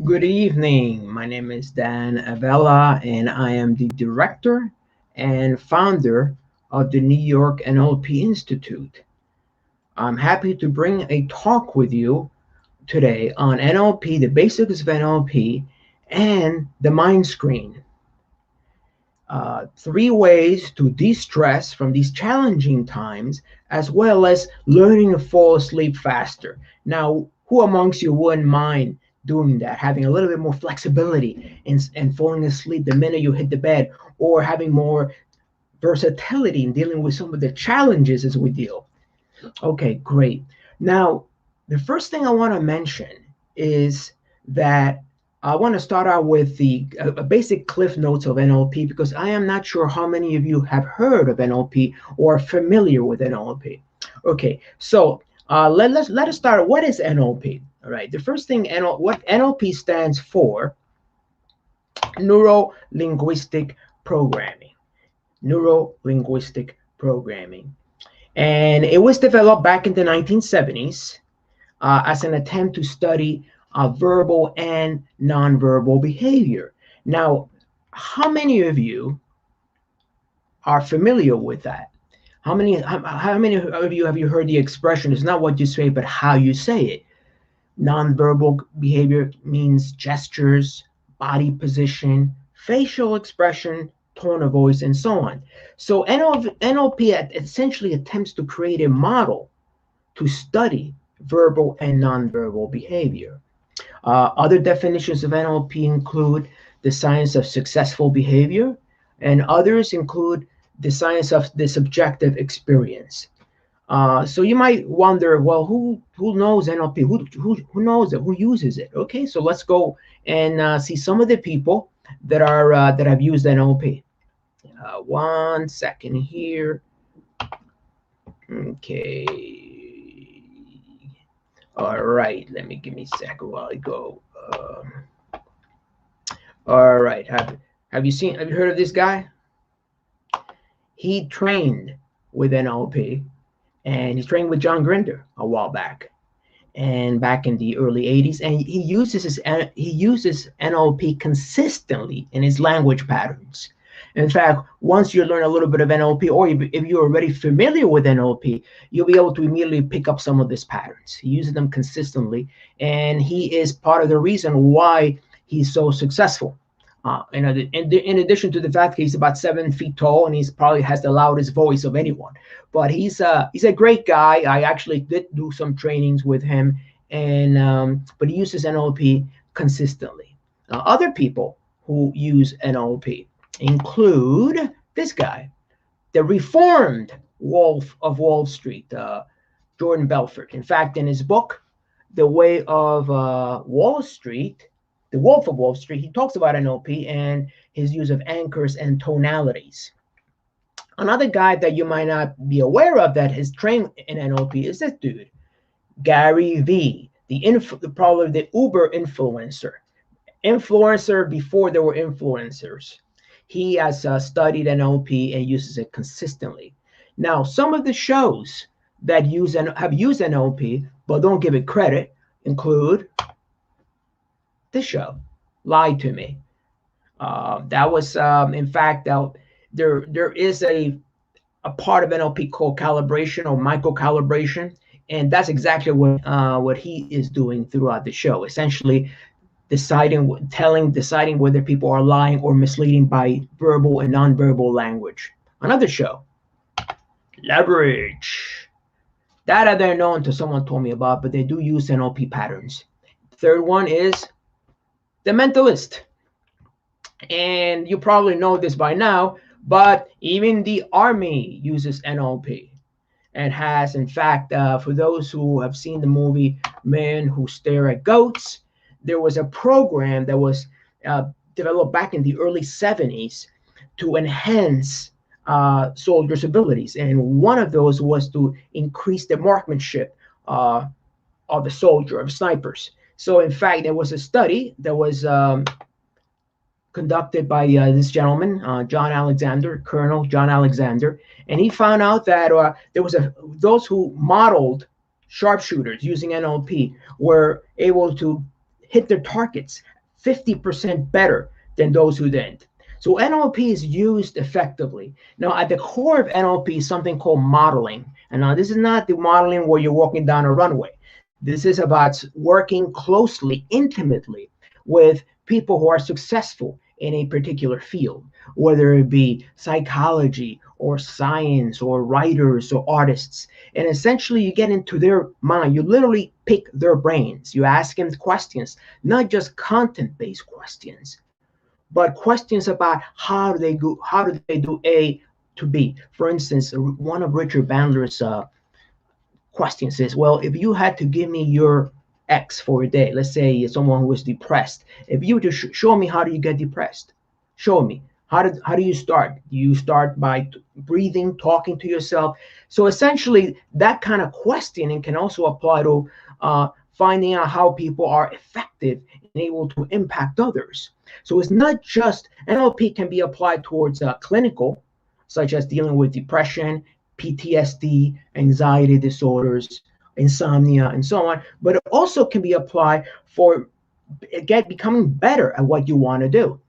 Good evening. My name is Dan Avella, and I am the director and founder of the New York NLP Institute. I'm happy to bring a talk with you today on NLP, the basics of NLP, and the mind screen. Three ways to de stress from these challenging times, as well as learning to fall asleep faster. Now, who amongst you wouldn't mind doing that, having a little bit more flexibility and falling asleep the minute you hit the bed, or having more versatility in dealing with some of the challenges as we deal? Okay, great. Now, the first thing I want to mention is that I want to start out with the basic cliff notes of NLP because I am not sure how many of you have heard of NLP or are familiar with NLP. Okay, so let us start. What is NLP? All right, the first thing, what NLP stands for, neuro-linguistic programming. Neuro-linguistic programming. And it was developed back in the 1970s as an attempt to study verbal and nonverbal behavior. Now, how many of you are familiar with that? How many of you have you heard the expression, it's not what you say, but how you say it? Nonverbal behavior means gestures, body position, facial expression, tone of voice, and so on. So NLP essentially attempts to create a model to study verbal and nonverbal behavior. Other definitions of NLP include the science of successful behavior, and others include the science of the subjective experience. So you might wonder, well, who knows NLP? Who knows it? Who uses it? Okay, so let's go and see some of the people that have used NLP. One second here. Okay. All right. Give me a second while I go. All right. Have you heard of this guy? He trained with NLP, and he trained with John Grinder a while back, and back in the early 80s, and he uses NLP consistently in his language patterns. In fact, once you learn a little bit of NLP, or if you're already familiar with NLP, you'll be able to immediately pick up some of these patterns. He uses them consistently, and he is part of the reason why he's so successful. In addition to the fact that he's about 7 feet tall and he's probably has the loudest voice of anyone, but he's a great guy. I actually did do some trainings with him, and but he uses NLP consistently. Other people who use NLP include this guy, the reformed Wolf of Wall Street, Jordan Belfort. In fact, in his book, The Way of Wall Street, The Wolf of Wall Street, he talks about NLP and his use of anchors and tonalities. Another guy that you might not be aware of that is trained in NLP is this dude, Gary V, probably the Uber influencer before there were influencers. He has studied NLP and uses it consistently. Now, some of the shows that have used NLP but don't give it credit include this show, Lie to Me. That was, in fact, there is a part of NLP called calibration or micro-calibration, and that's exactly what he is doing throughout the show, essentially deciding whether people are lying or misleading by verbal and nonverbal language. Another show, Leverage. That I don't know until someone told me about, but they do use NLP patterns. Third one is The Mentalist. And you probably know this by now, but even the Army uses NLP and has, in fact, for those who have seen the movie Men Who Stare at Goats, there was a program that was developed back in the early 70s to enhance soldiers' abilities. And one of those was to increase the marksmanship of the soldier, of snipers. So, in fact, there was a study that was conducted by this gentleman, Colonel John Alexander, and he found out that there was those who modeled sharpshooters using NLP were able to hit their targets 50% better than those who didn't. So NLP is used effectively. Now, at the core of NLP is something called modeling. And now this is not the modeling where you're walking down a runway. This is about working closely, intimately with people who are successful in a particular field, whether it be psychology or science or writers or artists. And essentially, you get into their mind. You literally pick their brains. You ask them questions, not just content-based questions, but questions about how do they do A to B. For instance, one of Richard Bandler's questions is, well, if you had to give me your X for a day, let's say someone who is depressed, if you were to show me how do you get depressed, show me how do you start? Do you start by breathing, talking to yourself? So essentially, that kind of questioning can also apply to finding out how people are effective and able to impact others. So it's not just NLP can be applied towards clinical, such as dealing with depression, PTSD, anxiety disorders, insomnia, and so on. But it also can be applied for becoming better at what you want to do.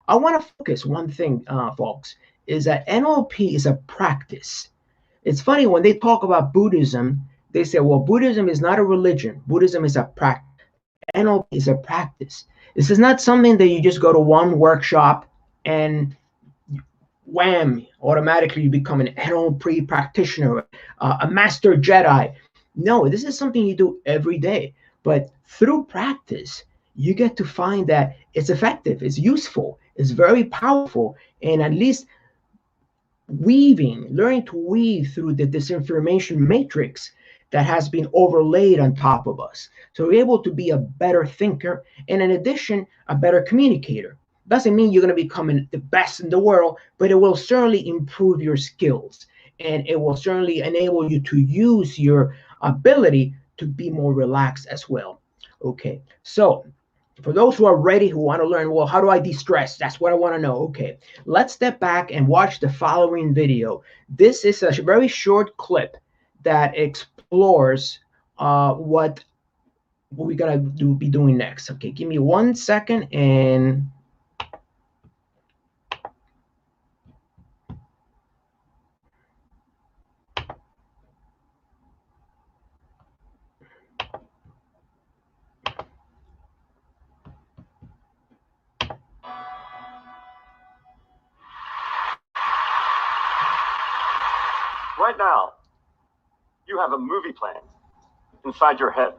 I want to focus one thing, folks, is that NLP is a practice. It's funny when they talk about Buddhism, they say, well, Buddhism is not a religion. Buddhism is a practice. NLP is a practice. This is not something that you just go to one workshop and wham, automatically you become an NLP practitioner, a master Jedi. No, this is something you do every day. But through practice, you get to find that it's effective, it's useful, it's very powerful, and at least learning to weave through the disinformation matrix that has been overlaid on top of us. So we're able to be a better thinker, and in addition, a better communicator. Doesn't mean you're going to become the best in the world, but it will certainly improve your skills, and it will certainly enable you to use your ability to be more relaxed as well. Okay, so for those who are ready, who want to learn, well, how do I de-stress? That's what I want to know. Okay, let's step back and watch the following video. This is a very short clip that explores what we're going to be doing next. Okay, give me 1 second and... Right now, you have a movie playing inside your head.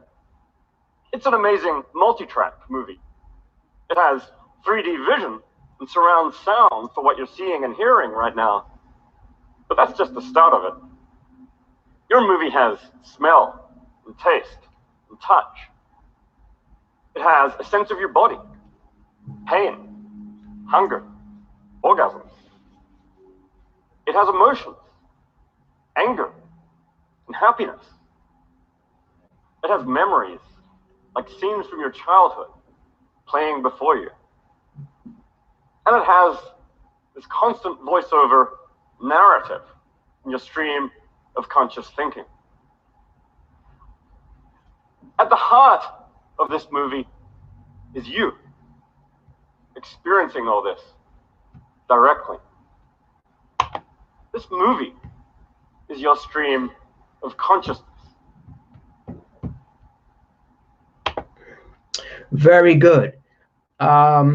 It's an amazing multi-track movie. It has 3D vision and surround sound for what you're seeing and hearing right now. But that's just the start of it. Your movie has smell and taste and touch. It has a sense of your body, pain, hunger, orgasms. It has emotions, anger, and happiness. It has memories, like scenes from your childhood, playing before you. And it has this constant voiceover narrative in your stream of conscious thinking. At the heart of this movie is you, experiencing all this directly. This movie is your stream of consciousness. Very good. I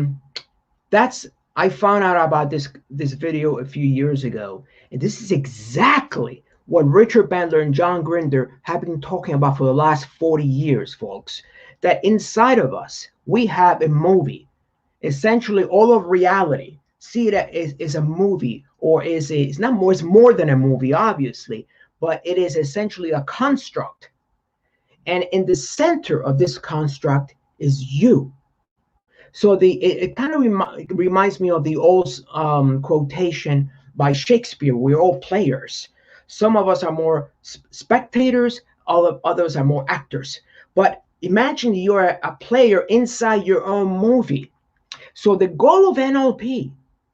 found out about this video a few years ago, and this is exactly what Richard Bandler and John Grinder have been talking about for the last 40 years, folks. That inside of us, we have a movie. Essentially, all of reality, see it as a movie, or it's more than a movie, obviously, but it is essentially a construct. And in the center of this construct is you. So it kind of reminds me of the old quotation by Shakespeare: we're all players. Some of us are more spectators, others are more actors. But imagine you're a player inside your own movie. So the goal of NLP,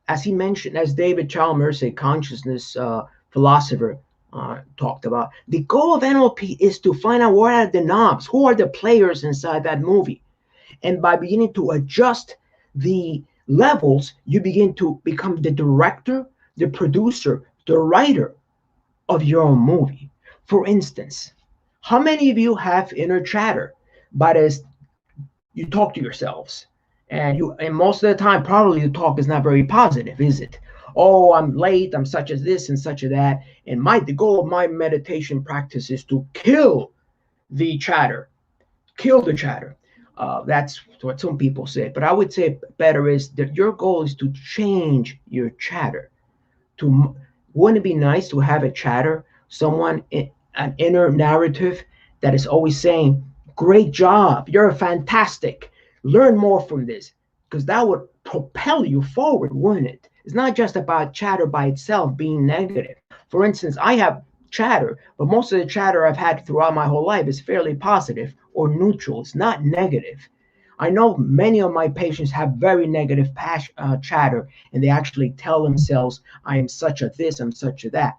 as he mentioned, as David Chalmers, a consciousness philosopher, talked about, the goal of NLP is to find out what are the knobs, who are the players inside that movie. And by beginning to adjust the levels, you begin to become the director, the producer, the writer of your own movie. For instance, how many of you have inner chatter? But as you talk to yourselves, and most of the time, probably the talk is not very positive, is it? Oh, I'm late. I'm such as this and such as that. And the goal of my meditation practice is to kill the chatter. Kill the chatter. That's what some people say. But I would say better is that your goal is to change your chatter. To Wouldn't it be nice to have a chatter, an inner narrative that is always saying, "Great job, you're fantastic. Learn more from this," because that would propel you forward, wouldn't it? It's not just about chatter by itself being negative. For instance, I have chatter, but most of the chatter I've had throughout my whole life is fairly positive or neutral. It's not negative. I know many of my patients have very negative chatter, and they actually tell themselves, "I am such a this, I'm such a that."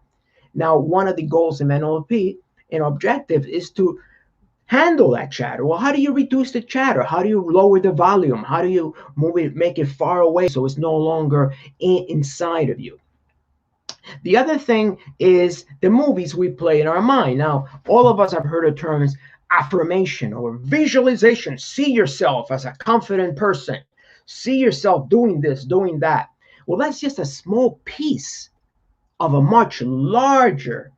Now, one of the goals in NLP, an objective, is to handle that chatter. Well, how do you reduce the chatter? How do you lower the volume? How do you move it, make it far away so it's no longer inside of you? The other thing is the movies we play in our mind. Now, all of us have heard of terms affirmation or visualization. See yourself as a confident person. See yourself doing this, doing that. Well, that's just a small piece of a much larger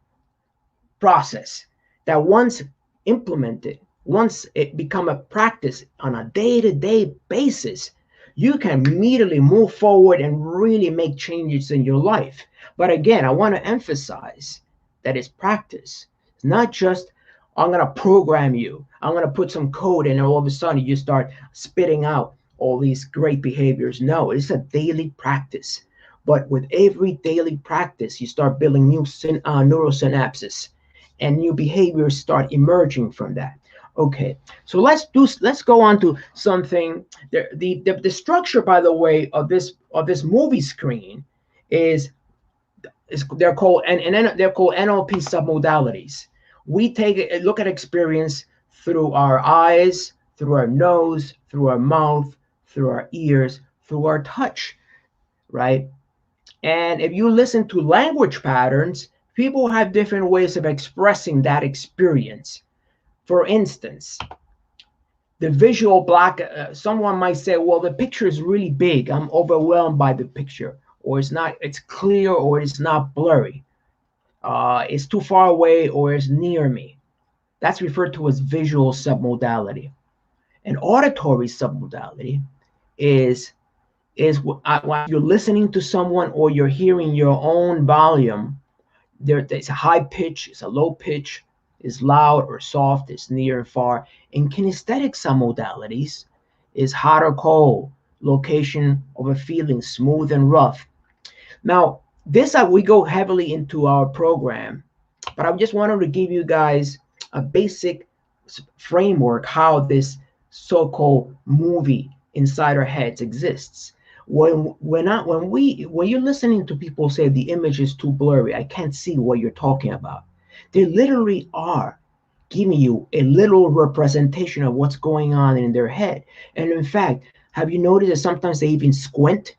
process that once implemented, once it become a practice on a day-to-day basis, you can immediately move forward and really make changes in your life. But again, I want to emphasize that it's practice. It's not just, "I'm going to program you. I'm going to put some code and all of a sudden you start spitting out all these great behaviors." No, it's a daily practice. But with every daily practice, you start building new neurosynapses, and new behaviors start emerging from that. Okay, so let's go on to something. The structure, by the way, of this movie screen is they're called NLP Submodalities. We take a look at experience through our eyes, through our nose, through our mouth, through our ears, through our touch, right? And if you listen to language patterns, people have different ways of expressing that experience. For instance, the visual block, someone might say, "Well, the picture is really big. I'm overwhelmed by the picture." Or it's clear, or it's not blurry. It's too far away, or it's near me. That's referred to as visual submodality. An auditory submodality is when you're listening to someone or you're hearing your own volume. There's a high pitch, it's a low pitch, it's loud or soft, it's near and far. In kinesthetic submodalities is hot or cold, location of a feeling, smooth and rough. Now, we go heavily into our program, but I just wanted to give you guys a basic framework how this so-called movie inside our heads exists. When you're listening to people say the image is too blurry, I can't see what you're talking about, they literally are giving you a little representation of what's going on in their head. And in fact, have you noticed that sometimes they even squint?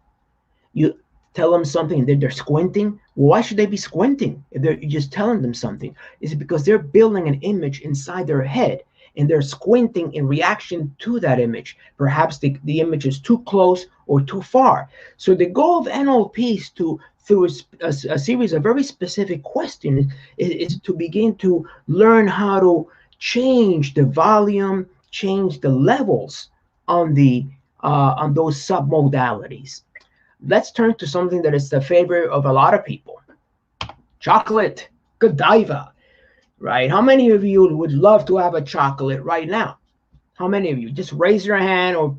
You tell them something and they're squinting. Well, why should they be squinting if you're just telling them something? Is it because they're building an image inside their head and they're squinting in reaction to that image? Perhaps the image is too close or too far. So the goal of NLP is through a series of very specific questions, is to begin to learn how to change the volume, change the levels on those submodalities. Let's turn to something that is the favorite of a lot of people: chocolate, Godiva, right? How many of you would love to have a chocolate right now? How many of you? Just raise your hand or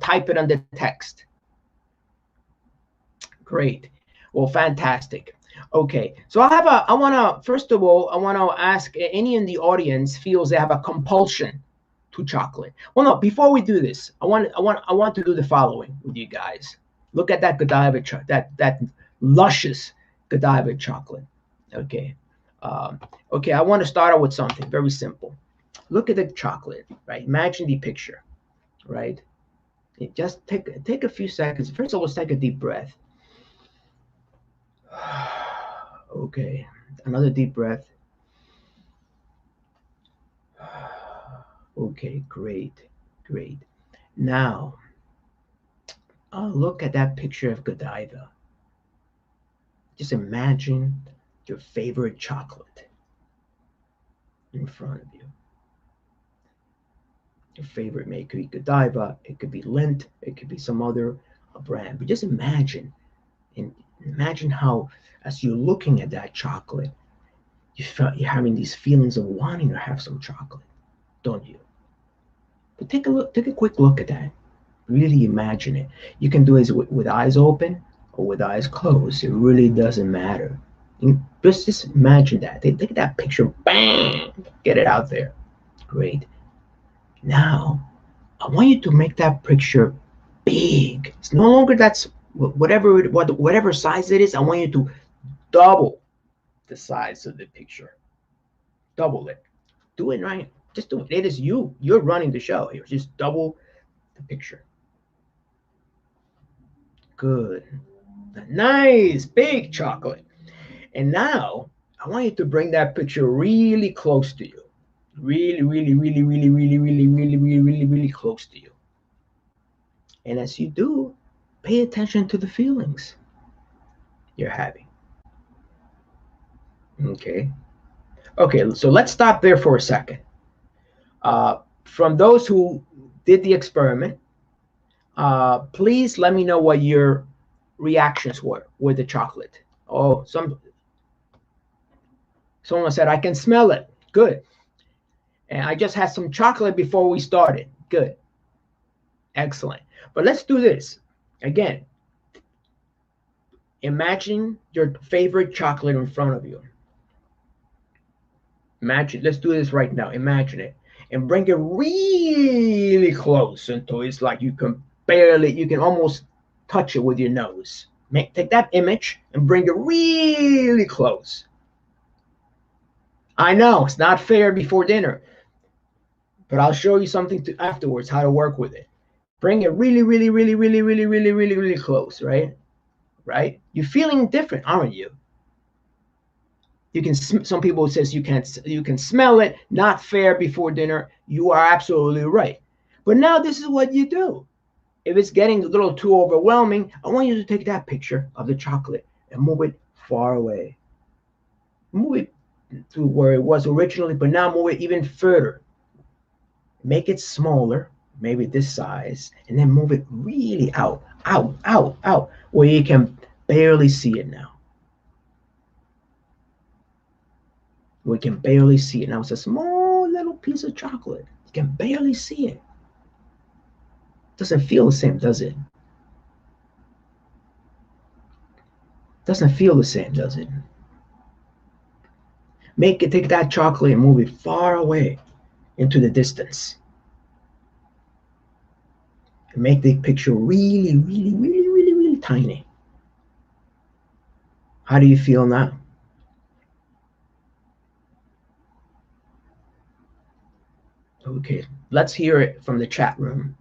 type it on the text. Great. Well, fantastic. Okay, so first of all, I want to ask any in the audience feels they have a compulsion to chocolate. Well, no, before we do this, I want to do the following with you guys. Look at that Godiva, that luscious Godiva chocolate. Okay. Okay, I want to start out with something very simple. Look at the chocolate, right? Imagine the picture, right? Just take a few seconds. First of all, let's take a deep breath. Okay, another deep breath. Okay, great, great. Now, look at that picture of Godiva. Just imagine your favorite chocolate in front of you. Your favorite may could be Godiva, it could be Lindt, it could be some other brand. But just imagine, and imagine how, as you're looking at that chocolate, you're having these feelings of wanting to have some chocolate, don't you? But take a quick look at that. Really imagine it. You can do it with eyes open or with eyes closed. It really doesn't matter. Just imagine that. Take that picture, bang, get it out there. Great. Now, I want you to make that picture big. It's no longer that's whatever size it is. I want you to double the size of the picture. Double it. Do it right. Just do it. It is you. You're running the show here. Just double the picture. Good. Nice, big chocolate. And now I want you to bring that picture really close to you. Really, really, really, really, really, really, really, really, really, really close to you. And as you do, pay attention to the feelings you're having. Okay. Okay, so let's stop there for a second. From those who did the experiment, please let me know what your reactions were with the chocolate. Oh, someone said, I can smell it. Good. And I just had some chocolate before we started. Good. Excellent. But let's do this. Again, imagine your favorite chocolate in front of you. Imagine, let's do this right now. Imagine it. And bring it really close until it's like you can almost touch it with your nose. Take that image and bring it really close. I know it's not fair before dinner, but I'll show you something afterwards how to work with it. Bring it really, really, really, really, really, really, really, really close, right? Right? You're feeling different, aren't you? You can. Some people says you can smell it. Not fair before dinner. You are absolutely right. But now this is what you do. If it's getting a little too overwhelming, I want you to take that picture of the chocolate and move it far away. Move it to where it was originally, but now move it even further. Make it smaller, maybe this size, and then move it really out, where you can barely see it now. We can barely see it. Now it's a small little piece of chocolate. You can barely see it. Doesn't feel the same, does it? Doesn't feel the same, does it? Take that chocolate and move it far away into the distance. And make the picture really, really, really, really, really tiny. How do you feel now? Okay, let's hear it from the chat room.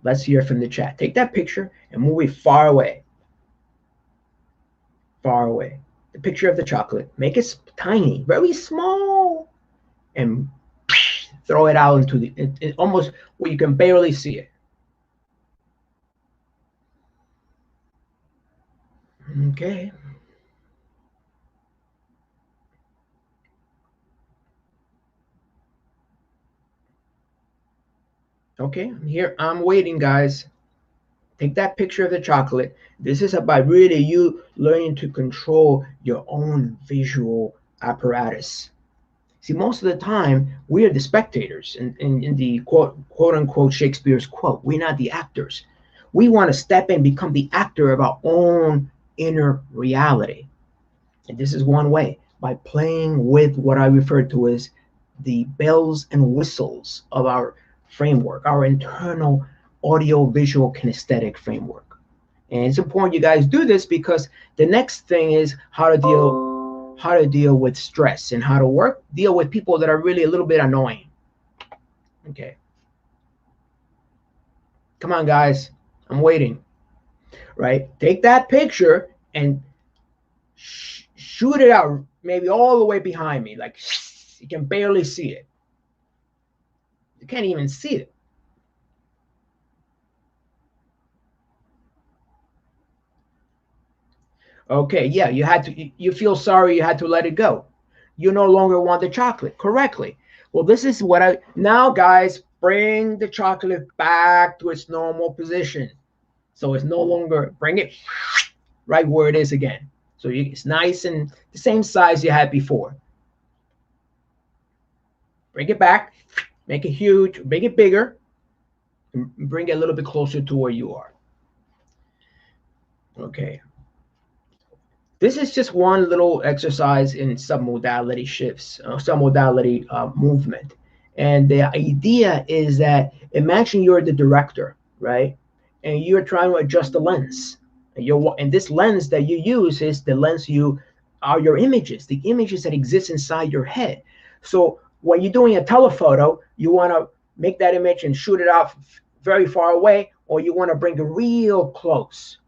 Let's hear it from the chat. Take that picture and move it far away. Far away. The picture of the chocolate. Make it tiny, very small, and throw it out into the almost where you can barely see it. Okay. Okay, I'm here. I'm waiting, guys. Take that picture of the chocolate. This is about really you learning to control your own visual apparatus. See, most of the time, we are the spectators in the quote unquote Shakespeare's quote. We're not the actors. We want to step in, become the actor of our own inner reality. And this is one way, by playing with what I refer to as the bells and whistles of our framework, our internal audio visual kinesthetic framework. And it's important you guys do this because the next thing is how to deal with stress and how to deal with people that are really a little bit annoying. Okay. Come on, guys. I'm waiting. Right? Take that picture and shoot it out, maybe all the way behind me. Like, you can barely see it. You can't even see it. Okay, yeah, you feel sorry you had to let it go. You no longer want the chocolate, correctly. Well, this is what now guys, bring the chocolate back to its normal position. So it's no longer, bring it right where it is again. So it's nice and the same size you had before. Bring it back, make it huge, make it bigger, and bring it a little bit closer to where you are. Okay. This is just one little exercise in submodality shifts, submodality movement. And the idea is that imagine you're the director, right? And you're trying to adjust the lens. And this lens that you use is the lens are your images, the images that exist inside your head. So when you're doing a telephoto, you want to make that image and shoot it out very far away, or you want to bring it real close.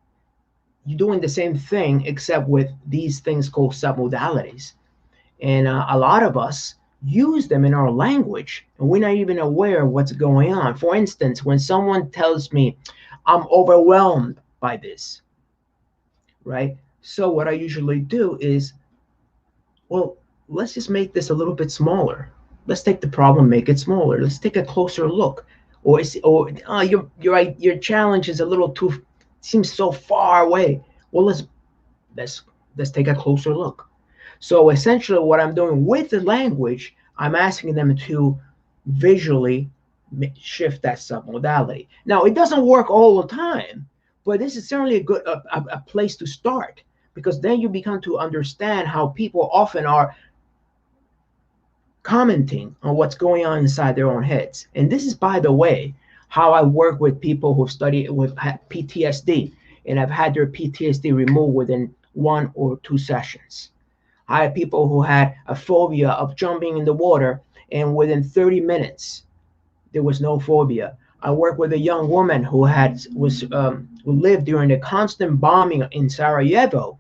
You're doing the same thing except with these things called submodalities. And a lot of us use them in our language and we're not even aware of what's going on. For instance, when someone tells me, I'm overwhelmed by this, right? So what I usually do is, well, let's just make this a little bit smaller. Let's take the problem, make it smaller. Let's take a closer look. Or your challenge is a little too, seems so far away. Well, let's take a closer look. So essentially what I'm doing with the language, I'm asking them to visually shift that submodality. Now, it doesn't work all the time, but this is certainly a place to start, because then you begin to understand how people often are commenting on what's going on inside their own heads. And this is, by the way, how I work with people who've studied with PTSD and have had their PTSD removed within 1 or 2 sessions. I had people who had a phobia of jumping in the water, and within 30 minutes, there was no phobia. I worked with a young woman who lived during the constant bombing in Sarajevo.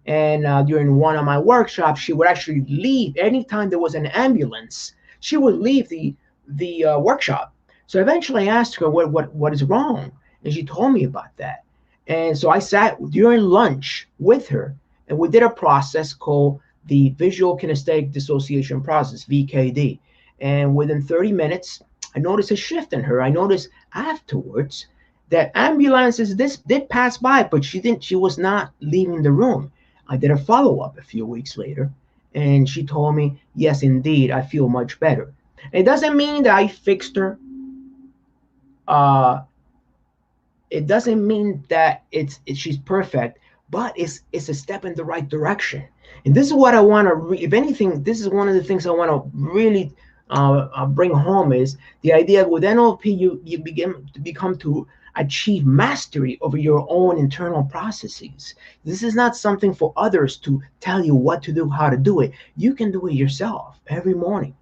And during one of my workshops, she would actually leave anytime there was an ambulance. She would leave the workshop. So eventually I asked her what is wrong, and she told me about that. And so I sat during lunch with her, and we did a process called the visual kinesthetic dissociation process, VKD. And within 30 minutes, I noticed a shift in her. I noticed afterwards that ambulances did pass by, but she was not leaving the room. I did a follow-up a few weeks later, and she told me, yes, indeed, I feel much better. It doesn't mean that I fixed her. It doesn't mean that she's perfect, but it's a step in the right direction. And this is what I want to, if anything, this is one of the things I want to really bring home, is the idea with NLP, you become to achieve mastery over your own internal processes. This is not something for others to tell you what to do, how to do it. You can do it yourself every morning.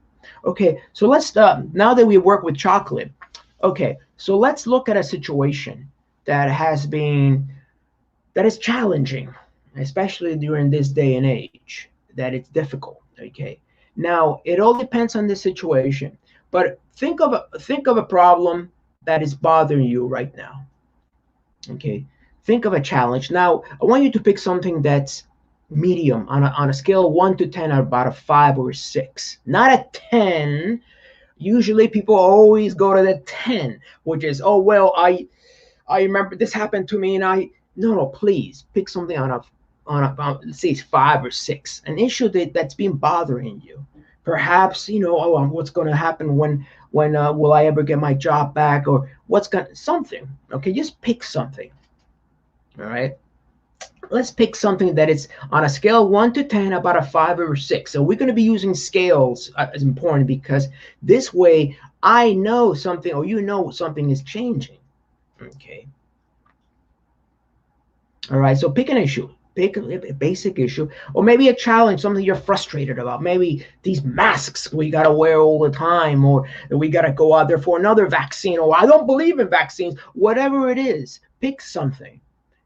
Okay, so let's, now that we work with chocolate, okay, so let's look at a situation that is challenging, especially during this day and age, that it's difficult, okay? Now, it all depends on the situation, but think of a problem that is bothering you right now, okay? Think of a challenge. Now, I want you to pick something that's medium on a scale of 1 to 10, about a 5 or a 6, not a 10. Usually people always go to the 10, which is, oh, well, I remember this happened to me, and no, please pick something on a let's say it's 5 or 6, an issue that's been bothering you. Perhaps, what's going to happen when will I ever get my job back, or something. Okay, just pick something. All right, let's pick something that is on a scale of 1 to 10, about a 5 or 6. So we're going to be using scales as important, because this way I know something, or something is changing. Okay. All right, so pick an issue. Pick a basic issue, or maybe a challenge, something you're frustrated about. Maybe these masks we gotta wear all the time, or we gotta go out there for another vaccine, or I don't believe in vaccines. Whatever it is, pick something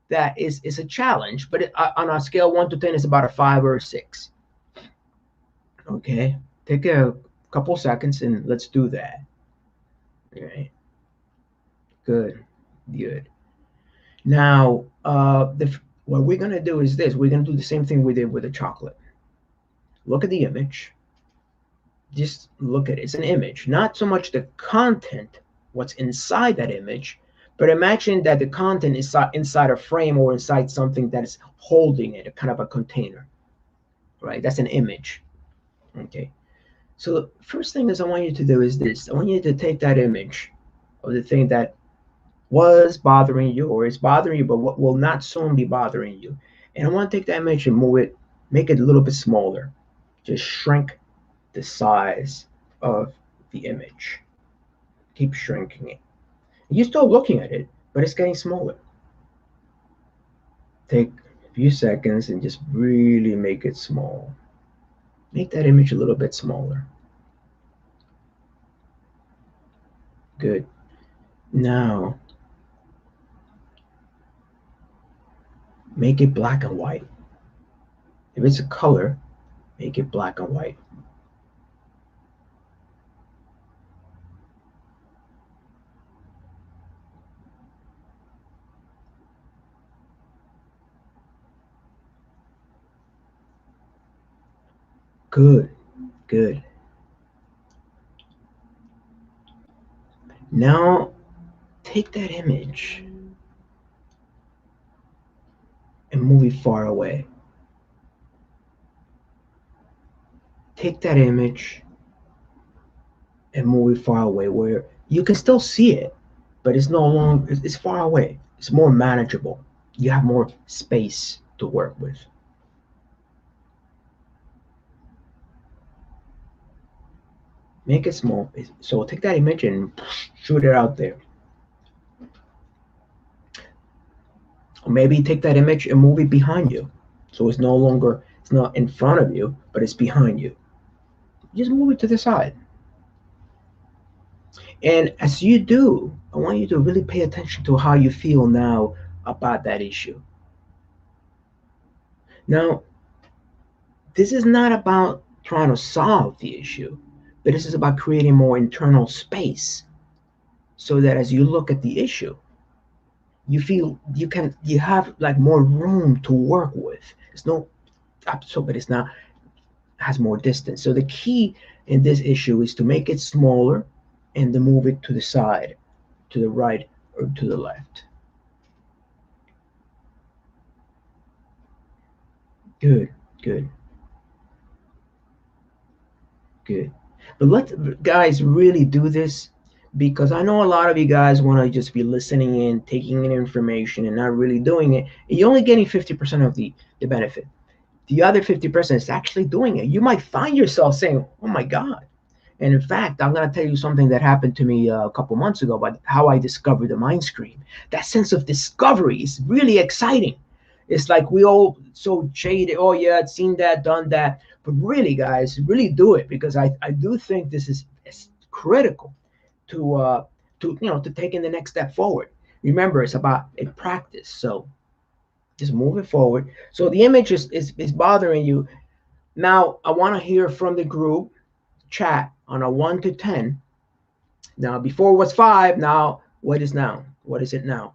that is a challenge. But on a scale 1 to 10, it's about a 5 or a 6. Okay, take a couple seconds and let's do that. All right, good, good. Now, what we're gonna do is this. We're gonna do the same thing we did with the chocolate. Look at the image. Just look at it. It's an image, not so much the content, what's inside that image, but imagine that the content is inside a frame or inside something that is holding it, a kind of a container, right? That's an image. Okay. So the first thing is I want you to do is this. I want you to take that image of the thing that was bothering you or is bothering you, but what will not soon be bothering you. And I want to take that image and move it, make it a little bit smaller. Just shrink the size of the image. Keep shrinking it. You're still looking at it, but it's getting smaller. Take a few seconds and just really make it small. Make that image a little bit smaller. Good. Now, make it black and white. If it's a color, make it black and white. Good, good. Now, take that image and move it far away. Take that image and move it far away where you can still see it, but it's no longer, it's far away. It's more manageable. You have more space to work with. Make it small. So take that image and shoot it out there. Or maybe take that image and move it behind you. So it's no longer, it's not in front of you, but it's behind you. Just move it to the side. And as you do, I want you to really pay attention to how you feel now about that issue. Now, this is not about trying to solve the issue, but this is about creating more internal space so that as you look at the issue, you feel you have like more room to work with. It's no, but it's not, has more distance. So the key in this issue is to make it smaller and to move it to the side, to the right or to the left. Good, good, good. But let's, guys, really do this, because I know a lot of you guys want to just be listening in, taking in information and not really doing it. You're only getting 50% of the benefit. The other 50% is actually doing it. You might find yourself saying, oh my God. And in fact, I'm going to tell you something that happened to me a couple months ago about how I discovered the mind stream. That sense of discovery is really exciting. It's like we all so jaded. Oh yeah, I've seen that, done that. But really, guys, really do it, because I do think this is critical to to taking the next step forward. Remember, it's about a practice. So just move it forward. So the image is bothering you. Now I want to hear from the group chat on a 1 to 10. Now before it was 5. Now what is now? What is it now?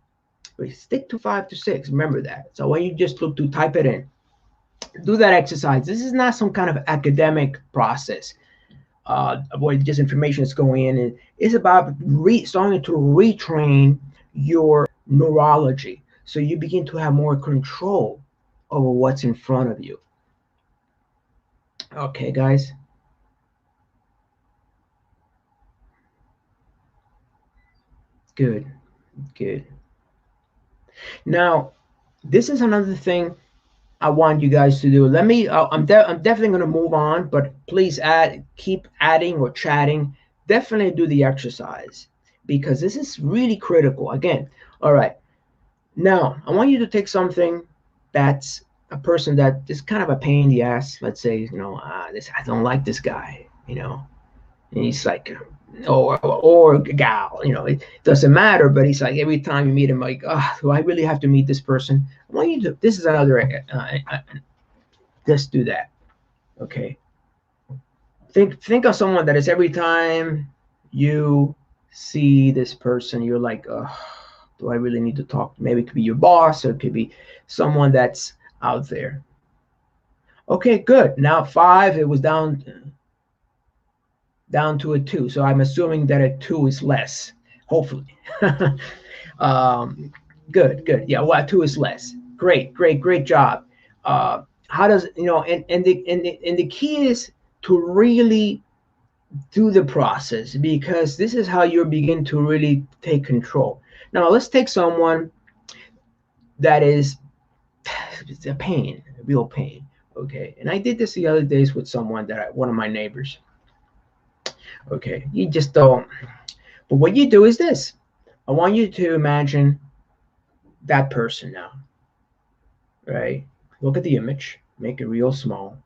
We stick to 5 to 6. Remember that. So when you just look to type it in, do that exercise. This is not some kind of academic process where just information is going in. And it's about starting to retrain your neurology, so you begin to have more control over what's in front of you. Okay, guys. Good, good. Now, this is another thing I want you guys to do. Let me, I'm definitely going to move on, but please keep adding or chatting. Definitely do the exercise, because this is really critical. Again, all right. Now, I want you to take something that's a person that is kind of a pain in the ass. Let's say, this, I don't like this guy, and he's like, or gal, it doesn't matter. But he's like, every time you meet him, like, oh, do I really have to meet this person? I want you to. This is another. Just do that. Okay. Think of someone that is every time you see this person, you're like, oh, do I really need to talk? Maybe it could be your boss, or it could be someone that's out there. Okay, good. Now 5, it was down to a 2. So I'm assuming that a 2 is less, hopefully. Good. Yeah, well, 2 is less. Great job. How does, and the key is to really do the process, because this is how you begin to really take control. Now let's take someone that is a pain, a real pain. Okay, and I did this the other days with someone one of my neighbors. Okay, you just don't. But what you do is this. I want you to imagine that person now, right? Look at the image, make it real small.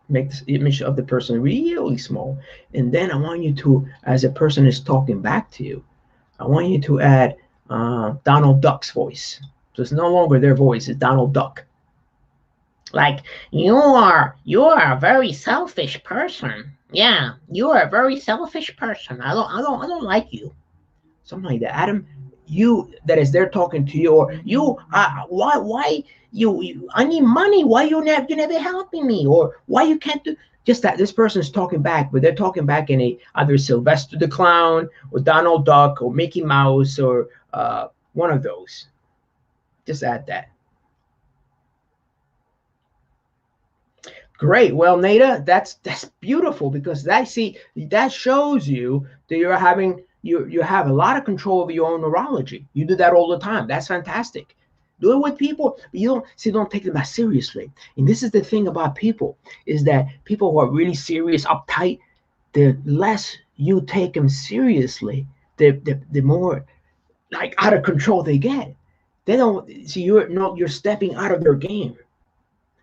Make the image of the person really small. And then I want you to, as a person is talking back to you, I want you to add Donald Duck's voice. So it's no longer their voice, it's Donald Duck. Like, you are a very selfish person. Yeah, you are a very selfish person. I don't like you. Something like that. Adam, you that is there talking to you, or you, why you I need money. Why you never helping me, or why you can't do just that. This person is talking back, but they're talking back in either Sylvester the Clown or Donald Duck or Mickey Mouse or one of those. Just add that. Great. Well, Nada, that's beautiful, because that shows you that you have a lot of control over your own neurology. You do that all the time. That's fantastic. Do it with people, but don't take them that seriously. And this is the thing about people, is that people who are really serious, uptight, the less you take them seriously, the more like out of control they get. They don't see you're stepping out of their game.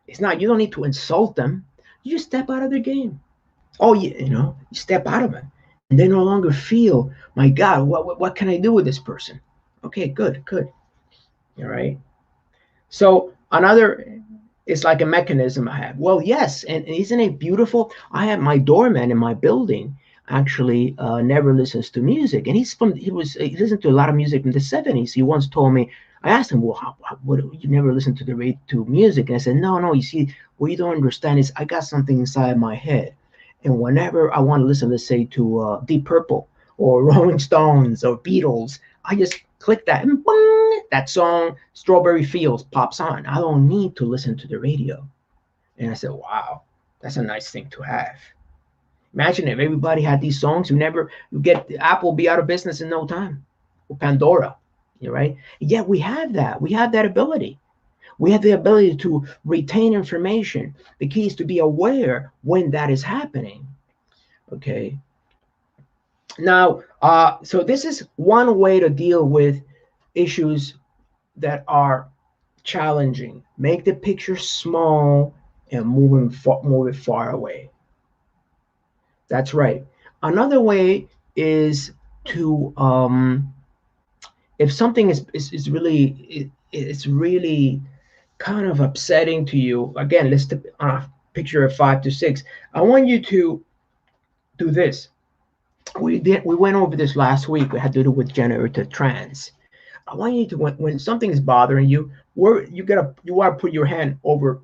It's not, you don't need to insult them. You just step out of their game. Oh, you step out of it. And they no longer feel, my God, what can I do with this person? Okay, good. All right. So another, it's like a mechanism I have. Well, yes, and isn't it beautiful? I have my doorman in my building actually never listens to music, and he listened to a lot of music in the 70s. He once told me, I asked him, well, what you never listen to music? And I said, no, you see, what you don't understand is I got something inside my head, and whenever I want to listen, let's say, to Deep Purple or Rolling Stones or Beatles, I just click that, and boom, that song Strawberry Fields pops on. I don't need to listen to the radio. And I said, wow, that's a nice thing to have. Imagine if everybody had these songs. You get Apple be out of business in no time, or Pandora, right? Yeah, we have that. We have that ability. We have the ability to retain information. The key is to be aware when that is happening. Okay. Now, so this is one way to deal with issues that are challenging. Make the picture small and move it far away. That's right. Another way is to, if something is really, it's really kind of upsetting to you. Again, let's picture of 5 to 6. I want you to do this. We went over this last week. We had to do with generative trance. I want you to, when something is bothering you, you want to put your hand over,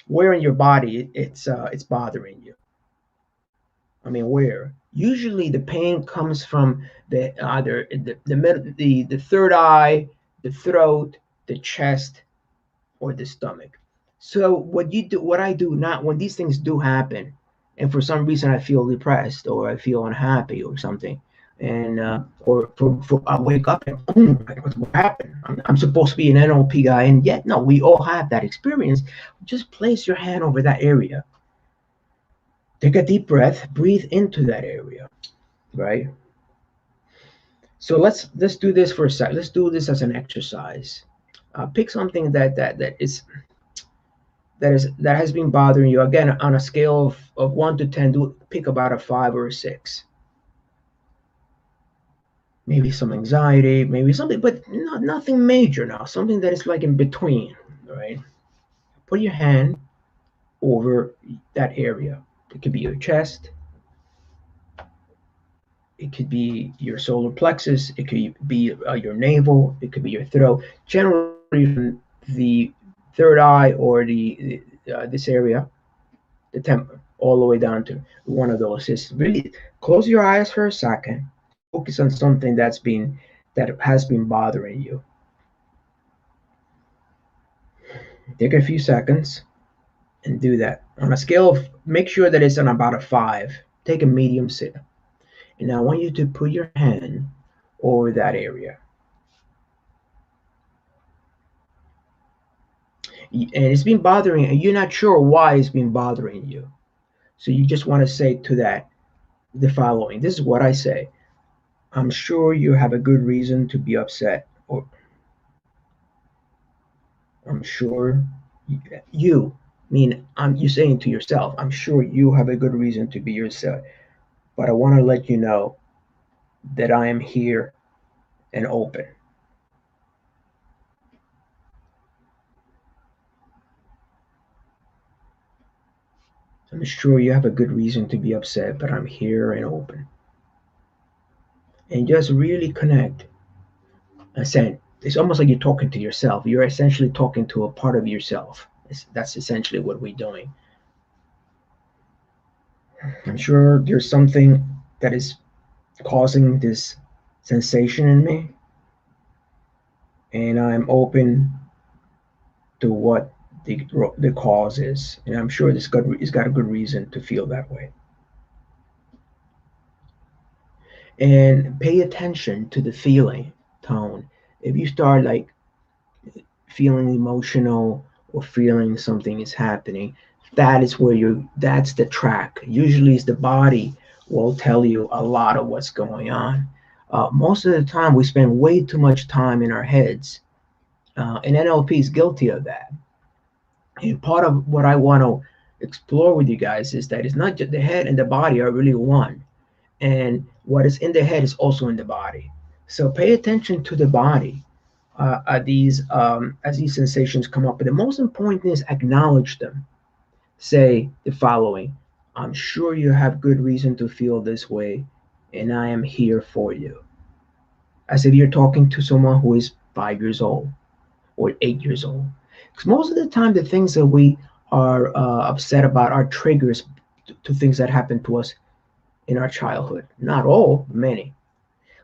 where in your body it's bothering you. I mean, where? Usually the pain comes from either the third eye, the throat, the chest, or the stomach. So what I do not, when these things do happen, and for some reason I feel depressed or I feel unhappy or something, and or I wake up and boom, what happened? I'm supposed to be an NLP guy, and yet no, we all have that experience. Just place your hand over that area. Take a deep breath, breathe into that area, right? So let's do this for a sec. Let's do this as an exercise. Pick something that has been bothering you. Again, on a scale of 1 to 10, pick about a 5 or a 6. Maybe some anxiety, maybe something, but nothing major now. Something that is like in between, right? Put your hand over that area. It could be your chest. It could be your solar plexus. It could be your navel. It could be your throat. Generally, from the third eye or the this area, the temple, all the way down to one of those. Is really close your eyes for a second. Focus on something that has been bothering you. Take a few seconds and do that. On a scale of, make sure that it's on about a 5. Take a medium sit. And now I want you to put your hand over that area. And it's been bothering you, and you're not sure why it's been bothering you. So you just want to say to that the following. This is what I say. I'm sure you have a good reason to be upset. Or I'm sure you mean you saying to yourself, I'm sure you have a good reason to be yourself. But I want to let you know that I am here and open. I'm sure you have a good reason to be upset, but I'm here and open. And just really connect. It's almost like you're talking to yourself. You're essentially talking to a part of yourself. That's essentially what we're doing. I'm sure there's something that is causing this sensation in me, and I'm open to what the cause is, and I'm sure it's got a good reason to feel that way. And pay attention to the feeling tone. If you start like feeling emotional or feeling something is happening, that's the track. Usually it's the body will tell you a lot of what's going on. Most of the time we spend way too much time in our heads, and NLP is guilty of that. And part of what I want to explore with you guys is that it's not just the head and the body are really one, and what is in the head is also in the body. So pay attention to the body as these sensations come up. But the most important thing is acknowledge them. Say the following: I'm sure you have good reason to feel this way, and I am here for you. As if you're talking to someone who is 5 years old or 8 years old. Because most of the time, the things that we are upset about are triggers to things that happened to us in our childhood. Not all, many.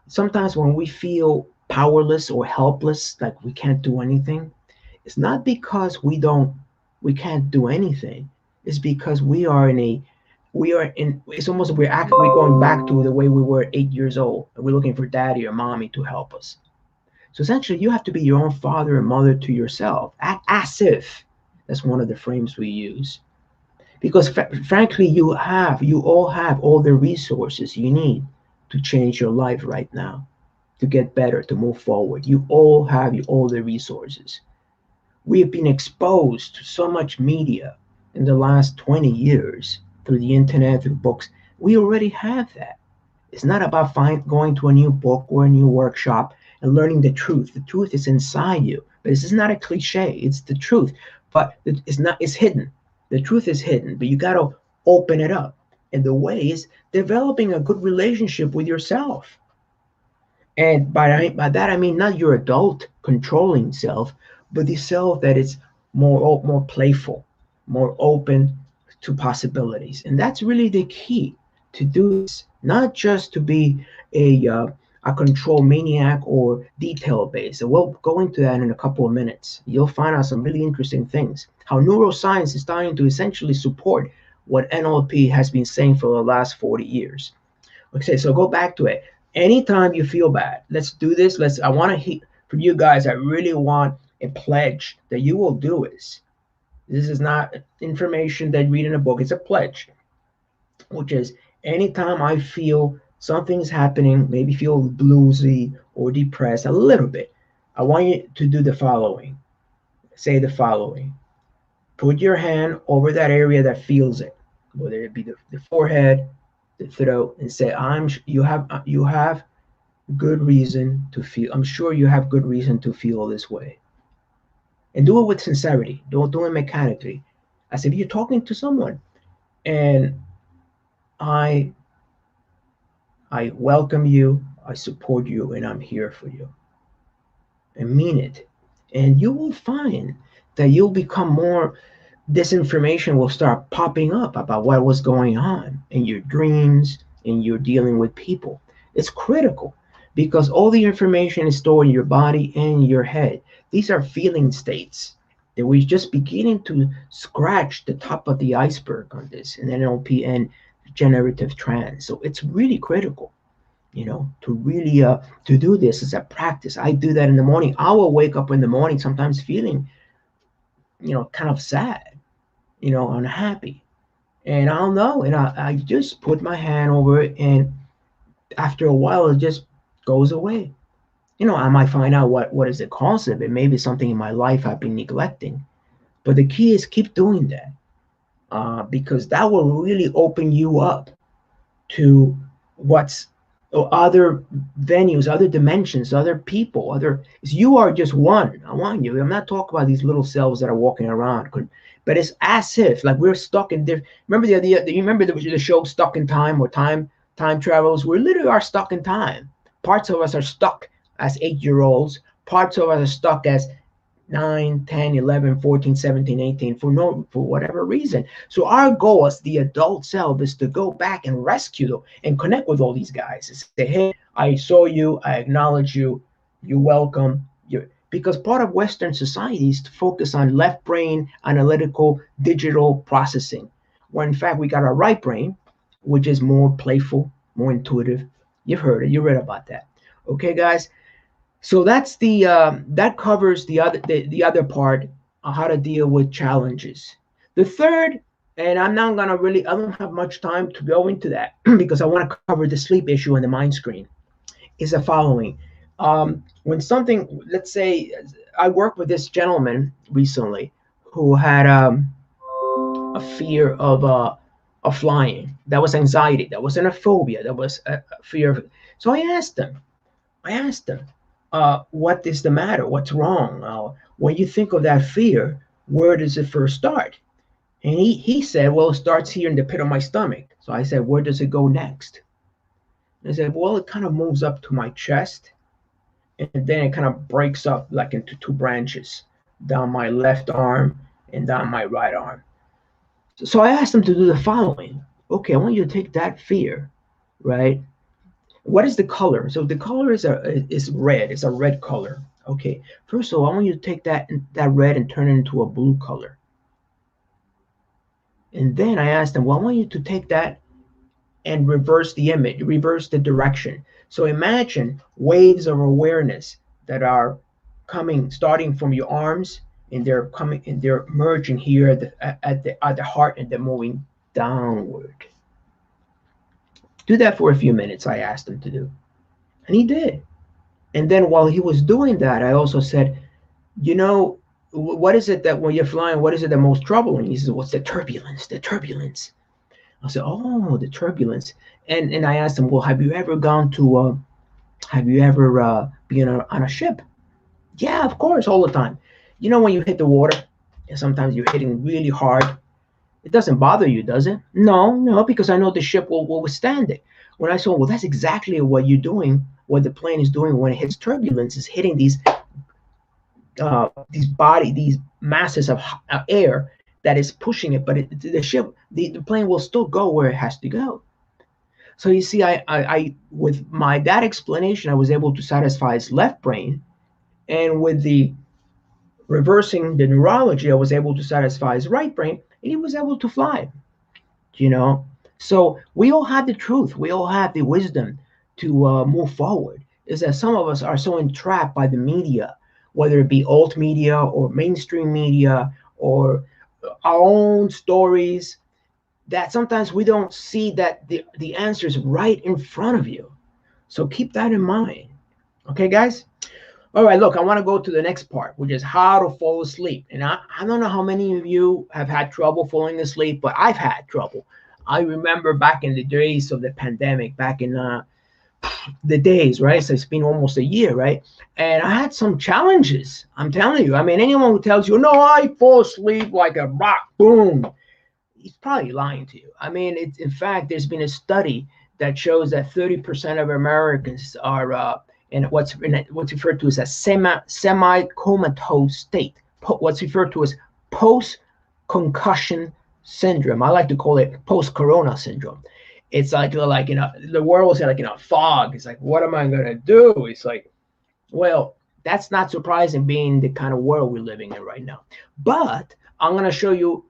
Sometimes when we feel powerless or helpless, like we can't do anything, it's not because we can't do anything. It's because it's almost we're going back to the way we were 8 years old, and we're looking for daddy or mommy to help us. So essentially, you have to be your own father and mother to yourself. Act as if. That's one of the frames we use. Because frankly, you all have all the resources you need to change your life right now, to get better, to move forward. You all have all the resources. We have been exposed to so much media in the last 20 years through the internet, through books. We already have that. It's not about going to a new book or a new workshop and learning the truth. The truth is inside you. But this is not a cliche. It's the truth. But it's hidden. The truth is hidden, but you got to open it up. And the way is developing a good relationship with yourself. And by that, I mean not your adult controlling self, but the self that is more playful, more open to possibilities. And that's really the key to do this, not just to be a control maniac or detail based. So we'll go into that in a couple of minutes. You'll find out some really interesting things. How neuroscience is starting to essentially support what NLP has been saying for the last 40 years. Okay, so go back to it. Anytime you feel bad, let's do this. I want to hear from you guys. I really want a pledge that you will do this. This is not information that you read in a book. It's a pledge, which is anytime I feel something's happening, maybe feel bluesy or depressed a little bit, I want you to do the following. say the following. Put your hand over that area that feels it, whether it be the forehead, the throat, and say, you have good reason to feel. I'm sure you have good reason to feel this way. And do it with sincerity. Don't do it mechanically. As if you're talking to someone. And I I welcome you, I support you, and I'm here for you. And mean it. And you will find that you'll become more, this information will start popping up about what was going on in your dreams and you're dealing with people. It's critical because all the information is stored in your body and your head. These are feeling states that we're just beginning to scratch the top of the iceberg on this in NLP and generative trance. So it's really critical, to really to do this as a practice. I do that in the morning. I will wake up in the morning sometimes feeling, kind of sad, unhappy. And I'll know, and I just put my hand over it, and after a while, it just goes away. I might find out what is the cause of it. Maybe something in my life I've been neglecting. But the key is keep doing that, because that will really open you up to what's other venues, other dimensions, other people, you are just one. I want you. I'm not talking about these little selves that are walking around, but it's as if like we're stuck in there. Remember the idea? You remember the show Stuck in Time, or time travels? We literally are stuck in time. Parts of us are stuck as 8-year-olds. Parts of us are stuck as 9, 10, 11, 14, 17, 18 for whatever reason. So our goal as the adult self is to go back and rescue them and connect with all these guys and say, hey, I saw you, I acknowledge you, you're welcome. Because part of Western society is to focus on left brain analytical digital processing, where in fact we got our right brain, which is more playful, more intuitive. You've heard it, you read about that. Okay, guys. So that's that covers the other part, how to deal with challenges. The third, and I don't have much time to go into that because I want to cover the sleep issue and the mind screen, is the following. When something, let's say, I worked with this gentleman recently who had a fear of flying. That was anxiety. That wasn't a phobia. That was a fear of. So I asked him, what is the matter? What's wrong? When you think of that fear, where does it first start? And he said, well, it starts here in the pit of my stomach. So I said, where does it go next? And I said, well, it kind of moves up to my chest, and then it kind of breaks up like into two branches, down my left arm and down my right arm. So I asked him to do the following. Okay, I want you to take that fear, right? What is the color? So the color is red. It's a red color. Okay. First of all, I want you to take that red and turn it into a blue color. And then I asked them, well, I want you to take that and reverse the image, reverse the direction. So imagine waves of awareness that are coming, starting from your arms, and they're merging here at the heart, and they're moving downward. Do that for a few minutes, I asked him to do. And he did. And then while he was doing that, I also said, what is it that when you're flying, what is it that most troubling? He says, what's the turbulence? The turbulence. I said, oh, the turbulence. And I asked him, well, have you ever been on a ship? Yeah, of course, all the time. When you hit the water, and sometimes you're hitting really hard, it doesn't bother you, does it? No, because I know the ship will withstand it. When I saw, well, that's exactly what you're doing, what the plane is doing when it hits turbulence, is hitting these masses of air that is pushing it, but the plane will still go where it has to go. So you see, I with that explanation, I was able to satisfy his left brain, and with the reversing the neurology, I was able to satisfy his right brain, and he was able to fly. So we all have the truth. We all have the wisdom to move forward. Is that some of us are so entrapped by the media, whether it be alt media or mainstream media or our own stories, that sometimes we don't see that the answer is right in front of you. So keep that in mind. Okay, guys? All right, look, I want to go to the next part, which is how to fall asleep. And I don't know how many of you have had trouble falling asleep, but I've had trouble. I remember back in the days of the pandemic, back in the days, right? So it's been almost a year, right? And I had some challenges. I'm telling you. I mean, anyone who tells you, no, I fall asleep like a rock, boom, he's probably lying to you. I mean, in fact, there's been a study that shows that 30% of Americans are in what's referred to as a semi-comatose state, what's referred to as post-concussion syndrome. I like to call it post-corona syndrome. It's like the world's like in a fog. It's like, what am I gonna do? It's like, well, that's not surprising being the kind of world we're living in right now. But I'm gonna show you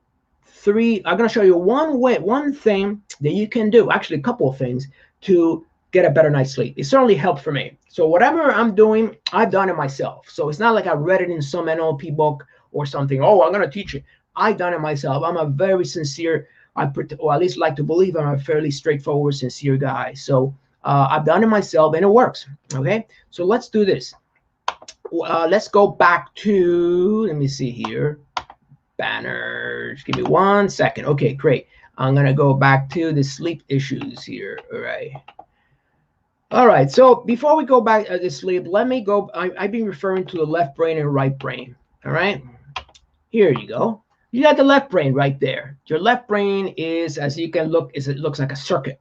one thing that you can do, actually a couple of things, to get a better night's sleep. It certainly helped for me. So whatever I'm doing, I've done it myself. So it's not like I read it in some NLP book or something. Oh, I'm going to teach it. I've done it myself. I'm a very sincere, or at least like to believe I'm a fairly straightforward, sincere guy. So I've done it myself and it works. Okay, so let's do this. Let's go back to, let me see here. Banners. Give me 1 second. Okay, great. I'm going to go back to the sleep issues here. All right. All right, so before we go back to sleep, let me go. I've been referring to the left brain and right brain. All right, here you go. You got the left brain right there. Your left brain is, as you can look, it looks like a circuit,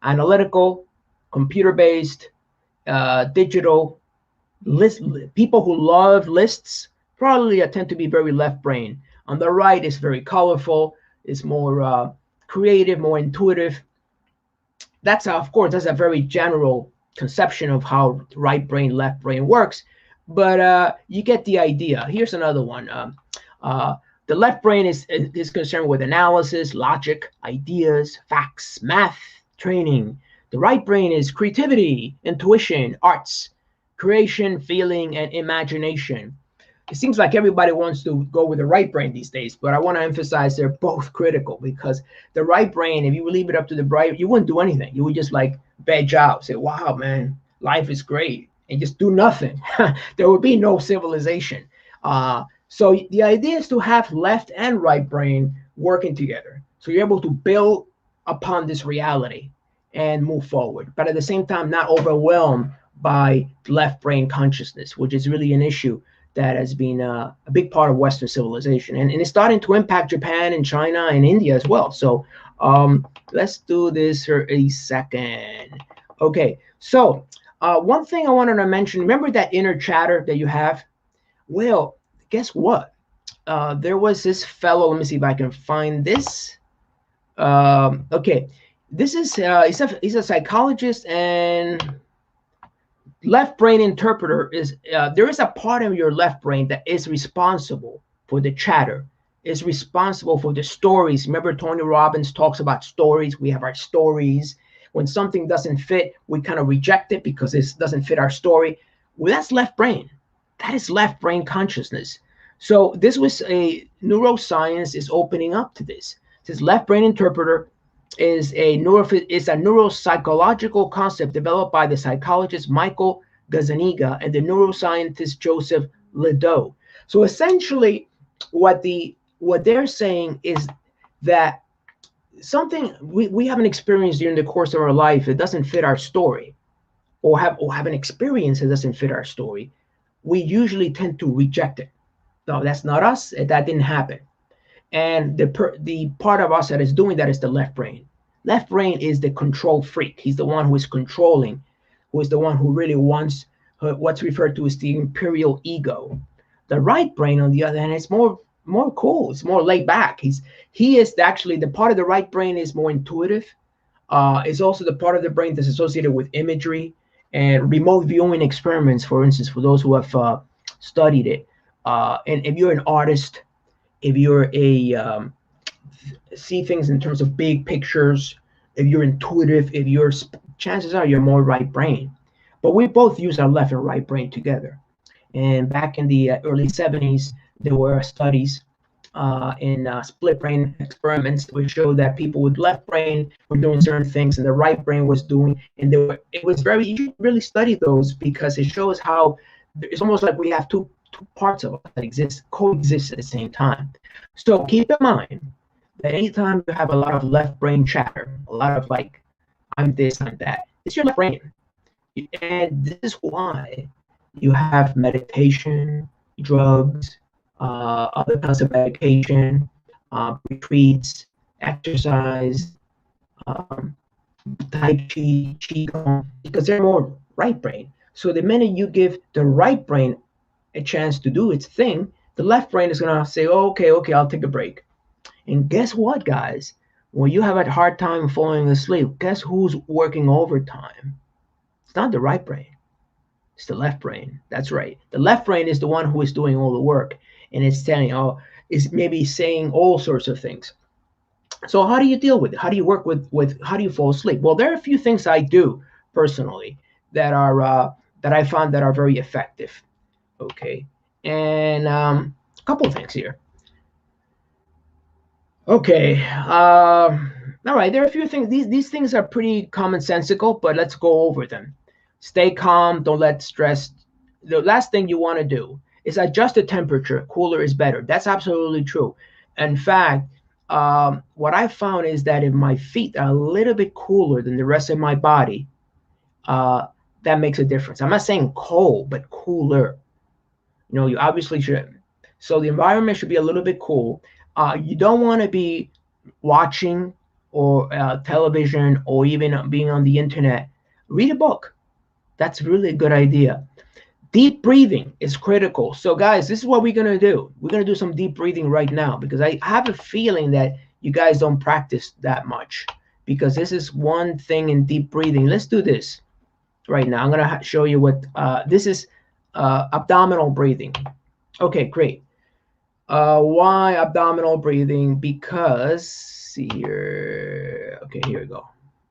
analytical, computer-based, digital. People who love lists probably tend to be very left brain. On the right is very colorful. It's more creative, more intuitive. That's of course, that's a very general conception of how right brain, left brain works, but you get the idea. Here's another one. The left brain is concerned with analysis, logic, ideas, facts, math, training. The right brain is creativity, intuition, arts, creation, feeling, and imagination. It seems like everybody wants to go with the right brain these days, but I want to emphasize they're both critical, because the right brain, if you leave it up to the right, you wouldn't do anything. You would just like veg out, say, wow, man, life is great, and just do nothing. There would be no civilization. So the idea is to have left and right brain working together. So you're able to build upon this reality and move forward, but at the same time, not overwhelmed by left brain consciousness, which is really an issue that has been a big part of Western civilization. And it's starting to impact Japan and China and India as well. So let's do this for a second. Okay, so one thing I wanted to mention, remember that inner chatter that you have? Well, guess what? There was this fellow, let me see if I can find this. Okay, this is, he's a psychologist and left brain interpreter. Is there is a part of your left brain that is responsible for the chatter, is responsible for the stories. Remember, Tony Robbins talks about stories. We have our stories. When something doesn't fit, we kind of reject it because it doesn't fit our story. Well, that's left brain. That is left brain consciousness. So this was a neuroscience is opening up to this. This left brain interpreter is a neuropsychological concept developed by the psychologist Michael Gazzaniga and the neuroscientist Joseph Ledoux. So essentially, what they're saying is that something we have an experience during the course of our life that doesn't fit our story, or have an experience that doesn't fit our story, we usually tend to reject it. No, that's not us. That didn't happen. And the part of us that is doing that is the left brain. Left brain is the control freak. He's the one who is controlling, who is the one who really wants what's referred to as the imperial ego. The right brain, on the other hand, is more cool. It's more laid back. He is actually, the part of the right brain is more intuitive. It's also the part of the brain that's associated with imagery and remote viewing experiments, for instance, for those who have studied it. And if you're an artist, if you're see things in terms of big pictures, if you're intuitive, chances are you're more right brain. But we both use our left and right brain together. And back in the early 70s, there were studies in split brain experiments that would show that people with left brain were doing certain things and the right brain was doing, and you should really study those, because it shows how it's almost like we have two parts of us that coexist at the same time. So keep in mind that anytime you have a lot of left brain chatter, a lot of like, I'm this, I'm that, it's your left brain. And this is why you have meditation, drugs, other kinds of medication, retreats, exercise, Tai Chi, Qigong, because they're more right brain. So the minute you give the right brain a chance to do its thing, the left brain is going to say, oh, okay, I'll take a break. And guess what, guys? When you have a hard time falling asleep, guess who's working overtime? It's not the right brain. It's the left brain. That's right. The left brain is the one who is doing all the work, and it's telling, is maybe saying all sorts of things. So how do you deal with it? How do you work with how do you fall asleep? Well, there are a few things I do personally that are that I found that are very effective. Okay, and a couple of things here. Okay, all right. There are a few things. These things are pretty commonsensical, but let's go over them. Stay calm. Don't let stress. The last thing you want to do is adjust the temperature. Cooler is better. That's absolutely true. In fact, what I found is that if my feet are a little bit cooler than the rest of my body, that makes a difference. I'm not saying cold, but cooler. You know, you obviously should. So the environment should be a little bit cool. You don't want to be watching or television or even being on the internet. Read a book. That's really a good idea. Deep breathing is critical. So guys, this is what we're going to do. We're going to do some deep breathing right now because I have a feeling that you guys don't practice that much, because this is one thing in deep breathing. Let's do this right now. I'm going to show you what this is. Abdominal breathing. Okay, great. Why abdominal breathing? Because, see here. Okay, here we go.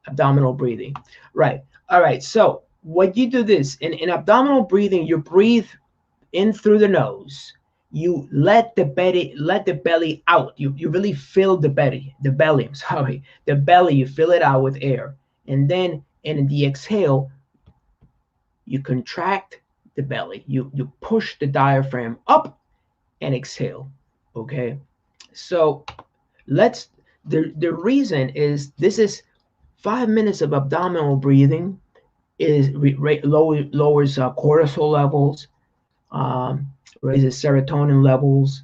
Abdominal breathing. Right. All right. So when you do this in abdominal breathing, you breathe in through the nose. You let the belly out. You really fill the belly. I'm sorry. The belly, you fill it out with air. And then in the exhale, you contract the belly. You push the diaphragm up and exhale. Okay, so the reason is this is 5 minutes of abdominal breathing is lowers cortisol levels, raises serotonin levels.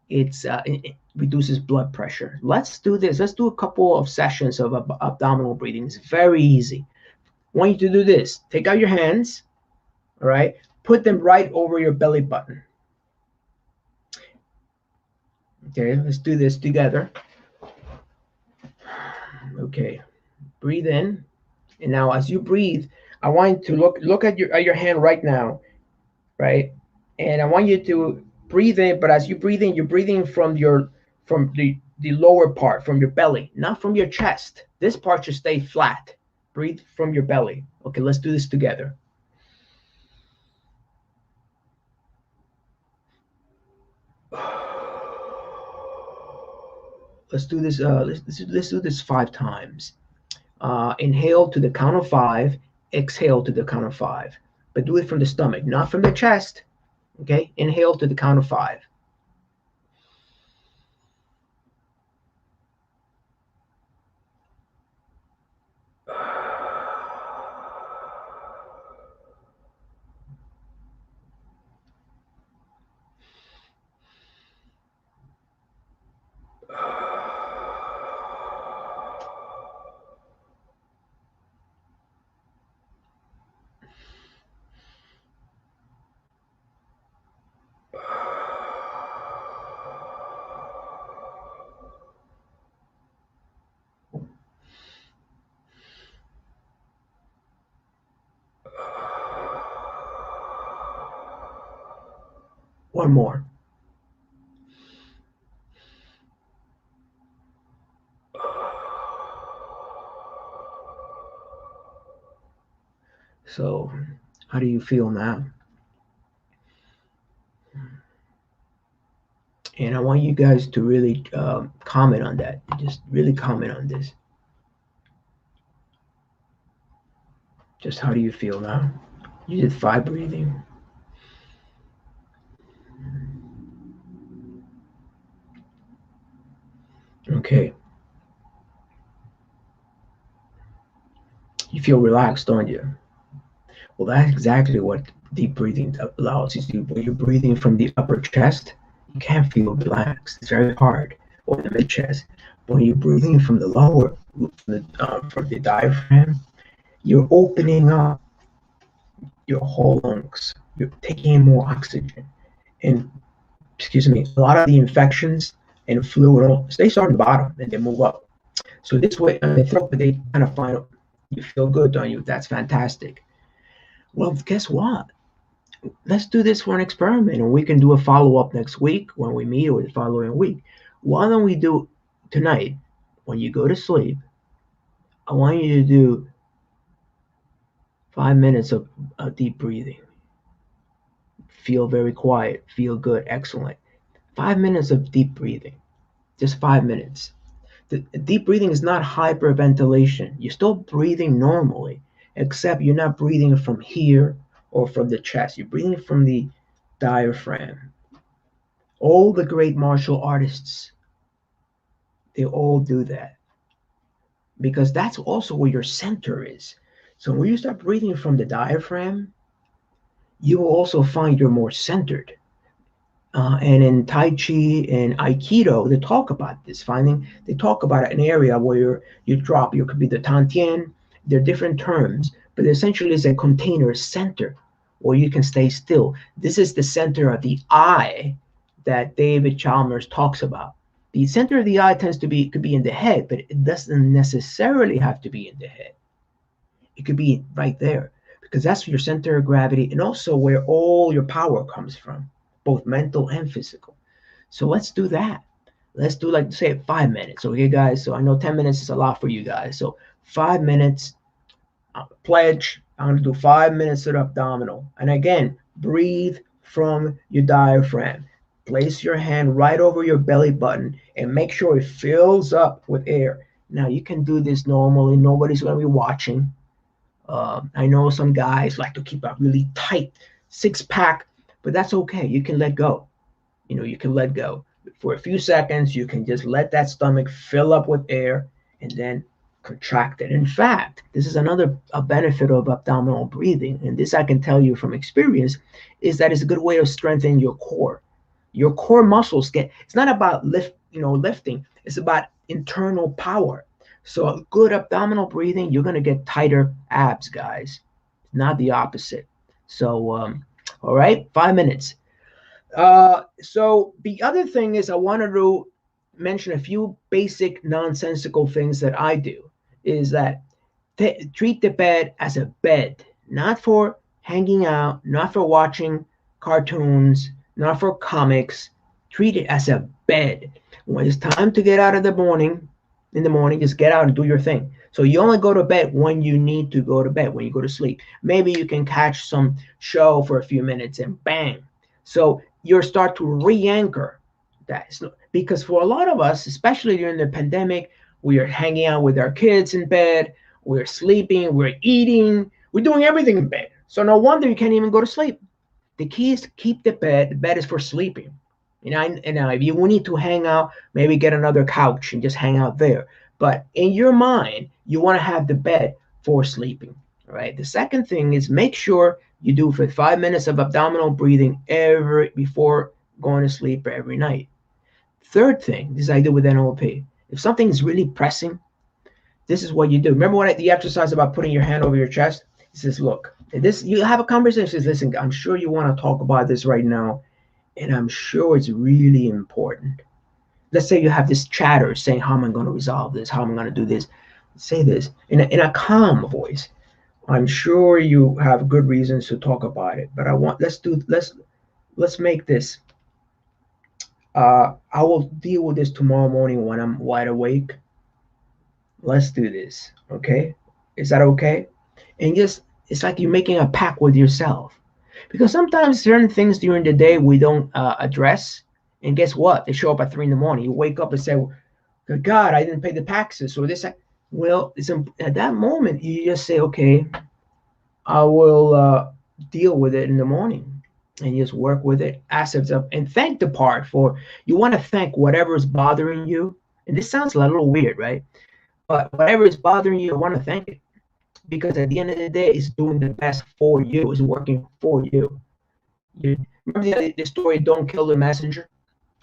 It reduces blood pressure. Let's do this. Let's do a couple of sessions of abdominal breathing. It's very easy. I want you to do this. Take out your hands. All right, put them right over your belly button. Okay, let's do this together. Okay, breathe in, and now as you breathe, I want you to look at your hand right now, right? And I want you to breathe in, but as you breathe in, you're breathing from the lower part, from your belly, not from your chest. This part should stay flat. Breathe from your belly. Okay, let's do this together. Let's do this. Let's do this 5 times. Inhale to the count of 5. Exhale to the count of 5. But do it from the stomach, not from the chest. Okay. Inhale to the count of 5. One more. So, how do you feel now? And I want you guys to really comment on that. Just really comment on this. Just how do you feel now? You did 5 breathing. Okay. You feel relaxed, don't you? Well, that's exactly what deep breathing allows you to do. When you're breathing from the upper chest, you can't feel relaxed. It's very hard. Or the mid chest. When you're breathing from the lower, from the diaphragm, you're opening up your whole lungs. You're taking in more oxygen. And, excuse me, a lot of the infections and fluid, they start at the bottom and they move up. So this way, the throat, they kind of find, you feel good, don't you? That's fantastic. Well, guess what? Let's do this for an experiment, and we can do a follow-up next week when we meet, or the following week. Why don't we do tonight, when you go to sleep, I want you to do 5 minutes of deep breathing. Feel very quiet, feel good, excellent. 5 minutes of deep breathing, just 5 minutes. The deep breathing is not hyperventilation. You're still breathing normally, except you're not breathing from here or from the chest. You're breathing from the diaphragm. All the great martial artists, they all do that, because that's also where your center is. So when you start breathing from the diaphragm, you will also find you're more centered. And in Tai Chi and Aikido, they talk about this finding. They talk about an area where you drop. You could be the Tantien. They're different terms, but essentially it's a container center where you can stay still. This is the center of the eye that David Chalmers talks about. The center of the eye could be in the head, but it doesn't necessarily have to be in the head. It could be right there, because that's your center of gravity and also where all your power comes from, both mental and physical. So let's do that. Let's do, like, say, 5 minutes. Okay, guys? So I know 10 minutes is a lot for you guys. So 5 minutes, pledge. I'm going to do 5 minutes of abdominal. And again, breathe from your diaphragm. Place your hand right over your belly button and make sure it fills up with air. Now, you can do this normally. Nobody's going to be watching. I know some guys like to keep a really tight six-pack, but that's okay. You can let go. You can let go. For a few seconds, you can just let that stomach fill up with air and then contract it. In fact, this is another benefit of abdominal breathing, and this I can tell you from experience, is that it's a good way of strengthening your core. Your core muscles it's not about lifting, it's about internal power. So a good abdominal breathing, you're going to get tighter abs, guys, not the opposite. So, all right, 5 minutes. So the other thing is, I wanted to mention a few basic nonsensical things that I do, is that treat the bed as a bed, not for hanging out, not for watching cartoons, not for comics. Treat it as a bed. When it's time to get out in the morning, just get out and do your thing. So you only go to bed when you need to go to bed, when you go to sleep. Maybe you can catch some show for a few minutes and bang. So you start to re-anchor that. Because for a lot of us, especially during the pandemic, we are hanging out with our kids in bed, we're sleeping, we're eating, we're doing everything in bed. So no wonder you can't even go to sleep. The key is to keep the bed. The bed is for sleeping. And if you need to hang out, maybe get another couch and just hang out there. But in your mind, you want to have the bed for sleeping. All right. The second thing is, make sure you do for 5 minutes of abdominal breathing before going to sleep every night. Third thing, this I do with NLP. If something is really pressing, this is what you do. Remember the exercise about putting your hand over your chest? He says, look, you have a conversation. He says, listen, I'm sure you want to talk about this right now, and I'm sure it's really important. Let's say you have this chatter saying, how am I going to resolve this? How am I going to do this? Say this in a calm voice. I'm sure you have good reasons to talk about it, but let's make this. I will deal with this tomorrow morning when I'm wide awake. Let's do this, okay? Is that okay? And it's like you're making a pact with yourself, because sometimes certain things during the day we don't address, and guess what? They show up at 3 a.m. You wake up and say, "Good God, I didn't pay the taxes," or this. Well, at that moment you just say, "Okay, I will deal with it in the morning," and just work with it, assets up, and thank the part for. You want to thank whatever is bothering you. And this sounds a little weird, right? But whatever is bothering you, I want to thank it. Because at the end of the day, it's doing the best for you. It's working for you. You remember the story, don't kill the messenger?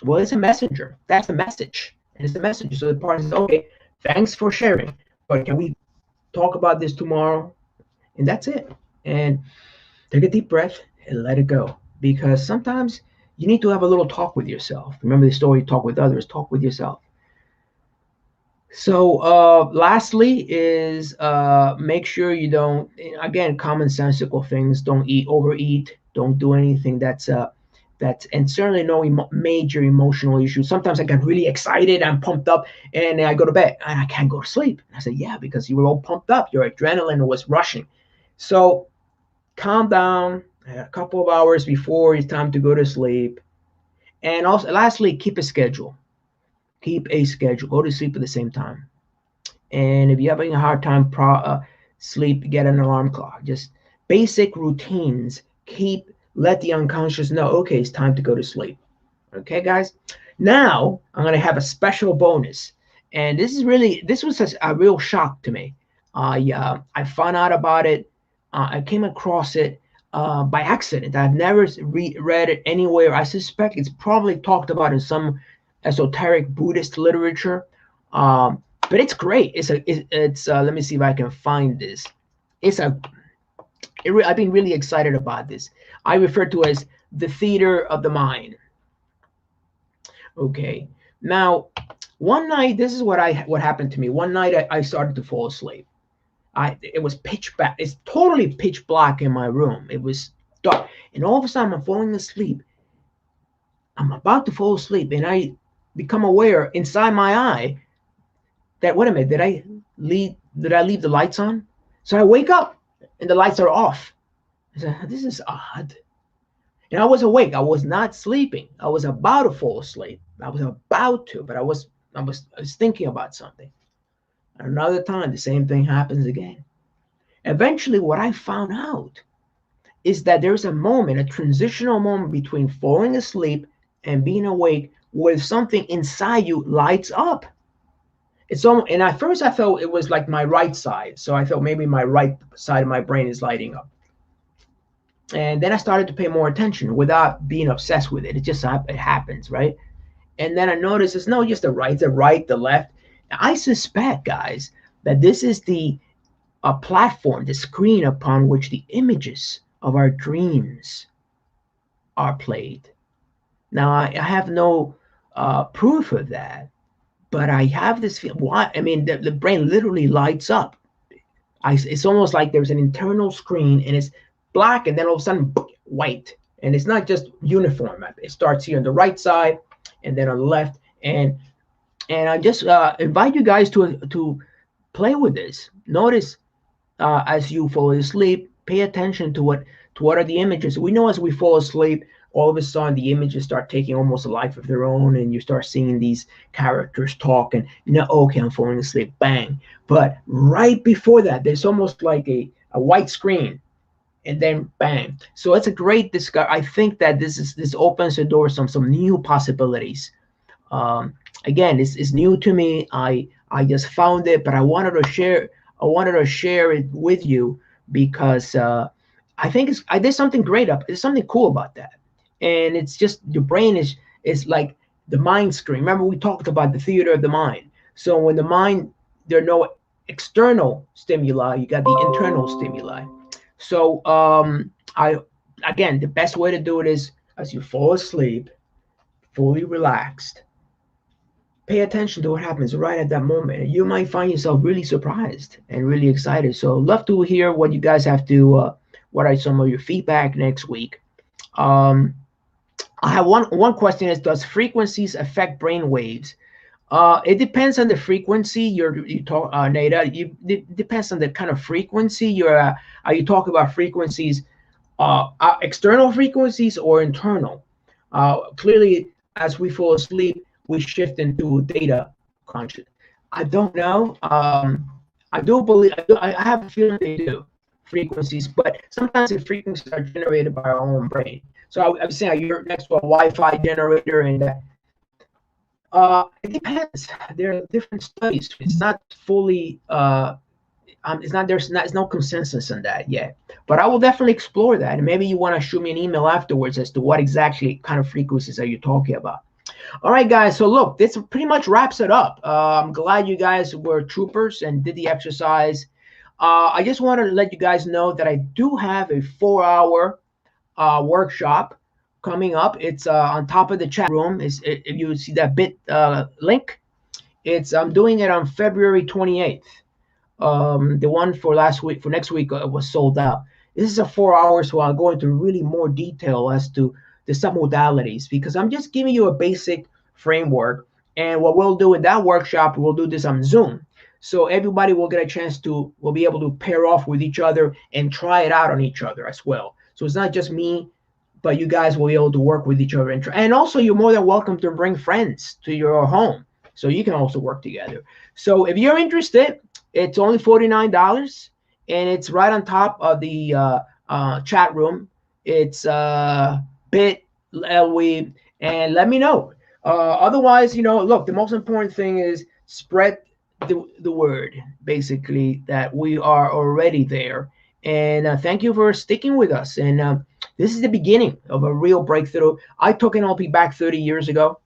Well, it's a messenger. That's the message. And it's a messenger. So the party says, okay, thanks for sharing. But can we talk about this tomorrow? And that's it. And take a deep breath and let it go. Because sometimes you need to have a little talk with yourself. Remember the story, talk with others, talk with yourself. So lastly is make sure you don't, again, commonsensical things, don't overeat, don't do anything that's and certainly no major emotional issues. Sometimes I get really excited, I'm pumped up, and I go to bed and I can't go to sleep. And I say, yeah, because you were all pumped up, your adrenaline was rushing. So calm down a couple of hours before it's time to go to sleep. And also lastly, keep a schedule. Keep a schedule. Go to sleep at the same time. And if you're having a hard time sleep, get an alarm clock. Just basic routines. Let the unconscious know, okay, it's time to go to sleep. Okay, guys? Now, I'm going to have a special bonus. And this was a real shock to me. I found out about it. I came across it by accident. I've never read it anywhere. I suspect it's probably talked about in some esoteric Buddhist literature. But it's great. It's let me see if I can find this. I've been really excited about this. I refer to it as the theater of the mind. Okay. Now, one night, this is what happened to me. One night I started to fall asleep. It was pitch black. It's totally pitch black in my room. It was dark. And all of a sudden I'm falling asleep. I'm about to fall asleep, and I become aware inside my eye that, wait a minute, did I leave the lights on? So I wake up and the lights are off. I said, this is odd. And I was awake. I was not sleeping. I was about to fall asleep. I was about to, but I was thinking about something. Another time, the same thing happens again. Eventually, what I found out is that there's a moment, a transitional moment between falling asleep and being awake, where something inside you lights up. And at first I thought it was like my right side. So I thought maybe my right side of my brain is lighting up. And then I started to pay more attention without being obsessed with it. It happens, right? And then I noticed it's not just the right, the left. I suspect, guys, that this is the platform, the screen upon which the images of our dreams are played. Now, I have no proof of that, but I have this feeling. I mean, the brain literally lights up. It's almost like there's an internal screen, and it's black, and then all of a sudden, white. And it's not just uniform. It starts here on the right side, and then on the left. And I just invite you guys to play with this. Notice as you fall asleep, pay attention to what are the images. We know as we fall asleep, all of a sudden the images start taking almost a life of their own, and you start seeing these characters talk, and okay, I'm falling asleep, bang. But right before that, there's almost like a white screen, and then bang. So it's a great discovery. I think that this opens the door some new possibilities. Again, it's new to me. I just found it, but I wanted to share it with you because I think there's something great there's something cool about that. And it's just your brain is like the mind screen. Remember, we talked about the theater of the mind. So when the mind, there are no external stimuli, you got the internal stimuli. So again, the best way to do it is as you fall asleep, fully relaxed, pay attention to what happens right at that moment. You might find yourself really surprised and really excited. So love to hear what you guys have to, what are some of your feedback next week. I have one question is, does frequencies affect brain waves? It depends on the frequency you talk, Nada. It depends on the kind of frequency are you talking about frequencies, external frequencies or internal? Clearly, as we fall asleep, we shift into data conscious. I don't know. I do believe, I have a feeling they do, frequencies, but sometimes the frequencies are generated by our own brain. So I'm saying you're next to a Wi-Fi generator, and It depends. There are different studies. It's not fully it's not there's no consensus on that yet, but I will definitely explore that, and maybe you want to shoot me an email afterwards as to what exactly kind of frequencies are you talking about. All right, guys, so look, this pretty much wraps it up. I'm glad you guys were troopers and did the exercise. I just wanted to let you guys know that I do have a 4-hour workshop coming up. It's on top of the chat room. If you see that bit link, I'm doing it on February 28th. The one for next week was sold out. This is a 4 hours, so I'll go into really more detail as to the sub modalities, because I'm just giving you a basic framework. And what we'll do in that workshop, we'll do this on Zoom. So everybody will get a chance to, will be able to pair off with each other and try it out on each other as well. So it's not just me, but you guys will be able to work with each other. And also, you're more than welcome to bring friends to your home, so you can also work together. So if you're interested, it's only $49, and it's right on top of the chat room. It's bit.ly, and let me know. Otherwise, look, the most important thing is spread the word, basically, that we are already there. And thank you for sticking with us. And this is the beginning of a real breakthrough. I took NLP back 30 years ago,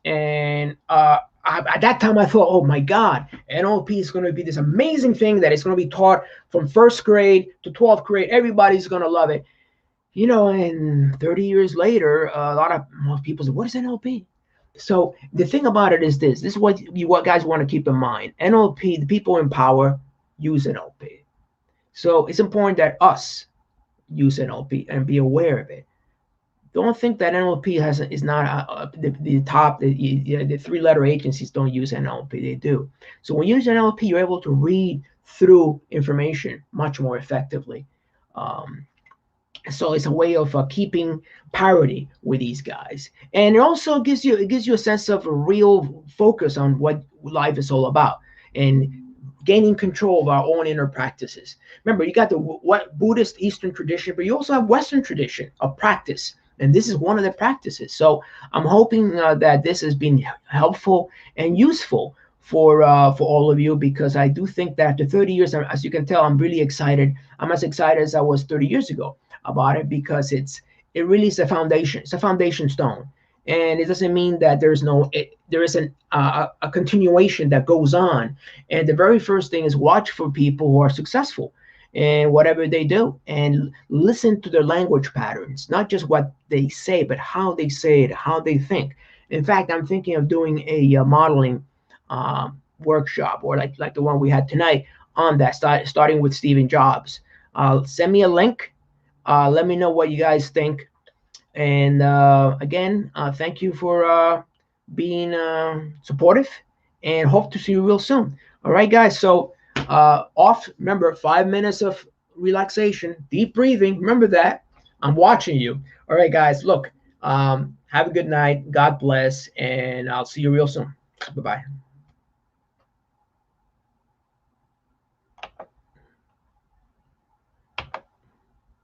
and at that time I thought, oh my God, NLP is going to be this amazing thing that is going to be taught from first grade to 12th grade. Everybody's going to love it. And 30 years later, most people say, what is NLP? So the thing about it is this is what guys want to keep in mind. NLP, the people in power use NLP. So it's important that us use NLP and be aware of it. Don't think that NLP is not the top. The 3-letter agencies don't use NLP. They do. So when you use NLP, you're able to read through information much more effectively. So it's a way of keeping parity with these guys, and it also gives you a sense of a real focus on what life is all about, and gaining control of our own inner practices. Remember, you got the Buddhist Eastern tradition, but you also have Western tradition of practice, and this is one of the practices. So I'm hoping that this has been helpful and useful for all of you, because I do think that after 30 years, as you can tell, I'm really excited. I'm as excited as I was 30 years ago about it, because it really is a foundation. It's a foundation stone, and it doesn't mean that there isn't a continuation that goes on. And the very first thing is watch for people who are successful and whatever they do, and listen to their language patterns, not just what they say, but how they say it, how they think. In fact, I'm thinking of doing a modeling workshop, or like the one we had tonight, on that, starting with Stephen Jobs. Send me a link. Let me know what you guys think. And again, thank you for being supportive, and hope to see you real soon. All right, guys. So remember, 5 minutes of relaxation, deep breathing. Remember that. I'm watching you. All right, guys. Look, have a good night. God bless. And I'll see you real soon. Bye-bye.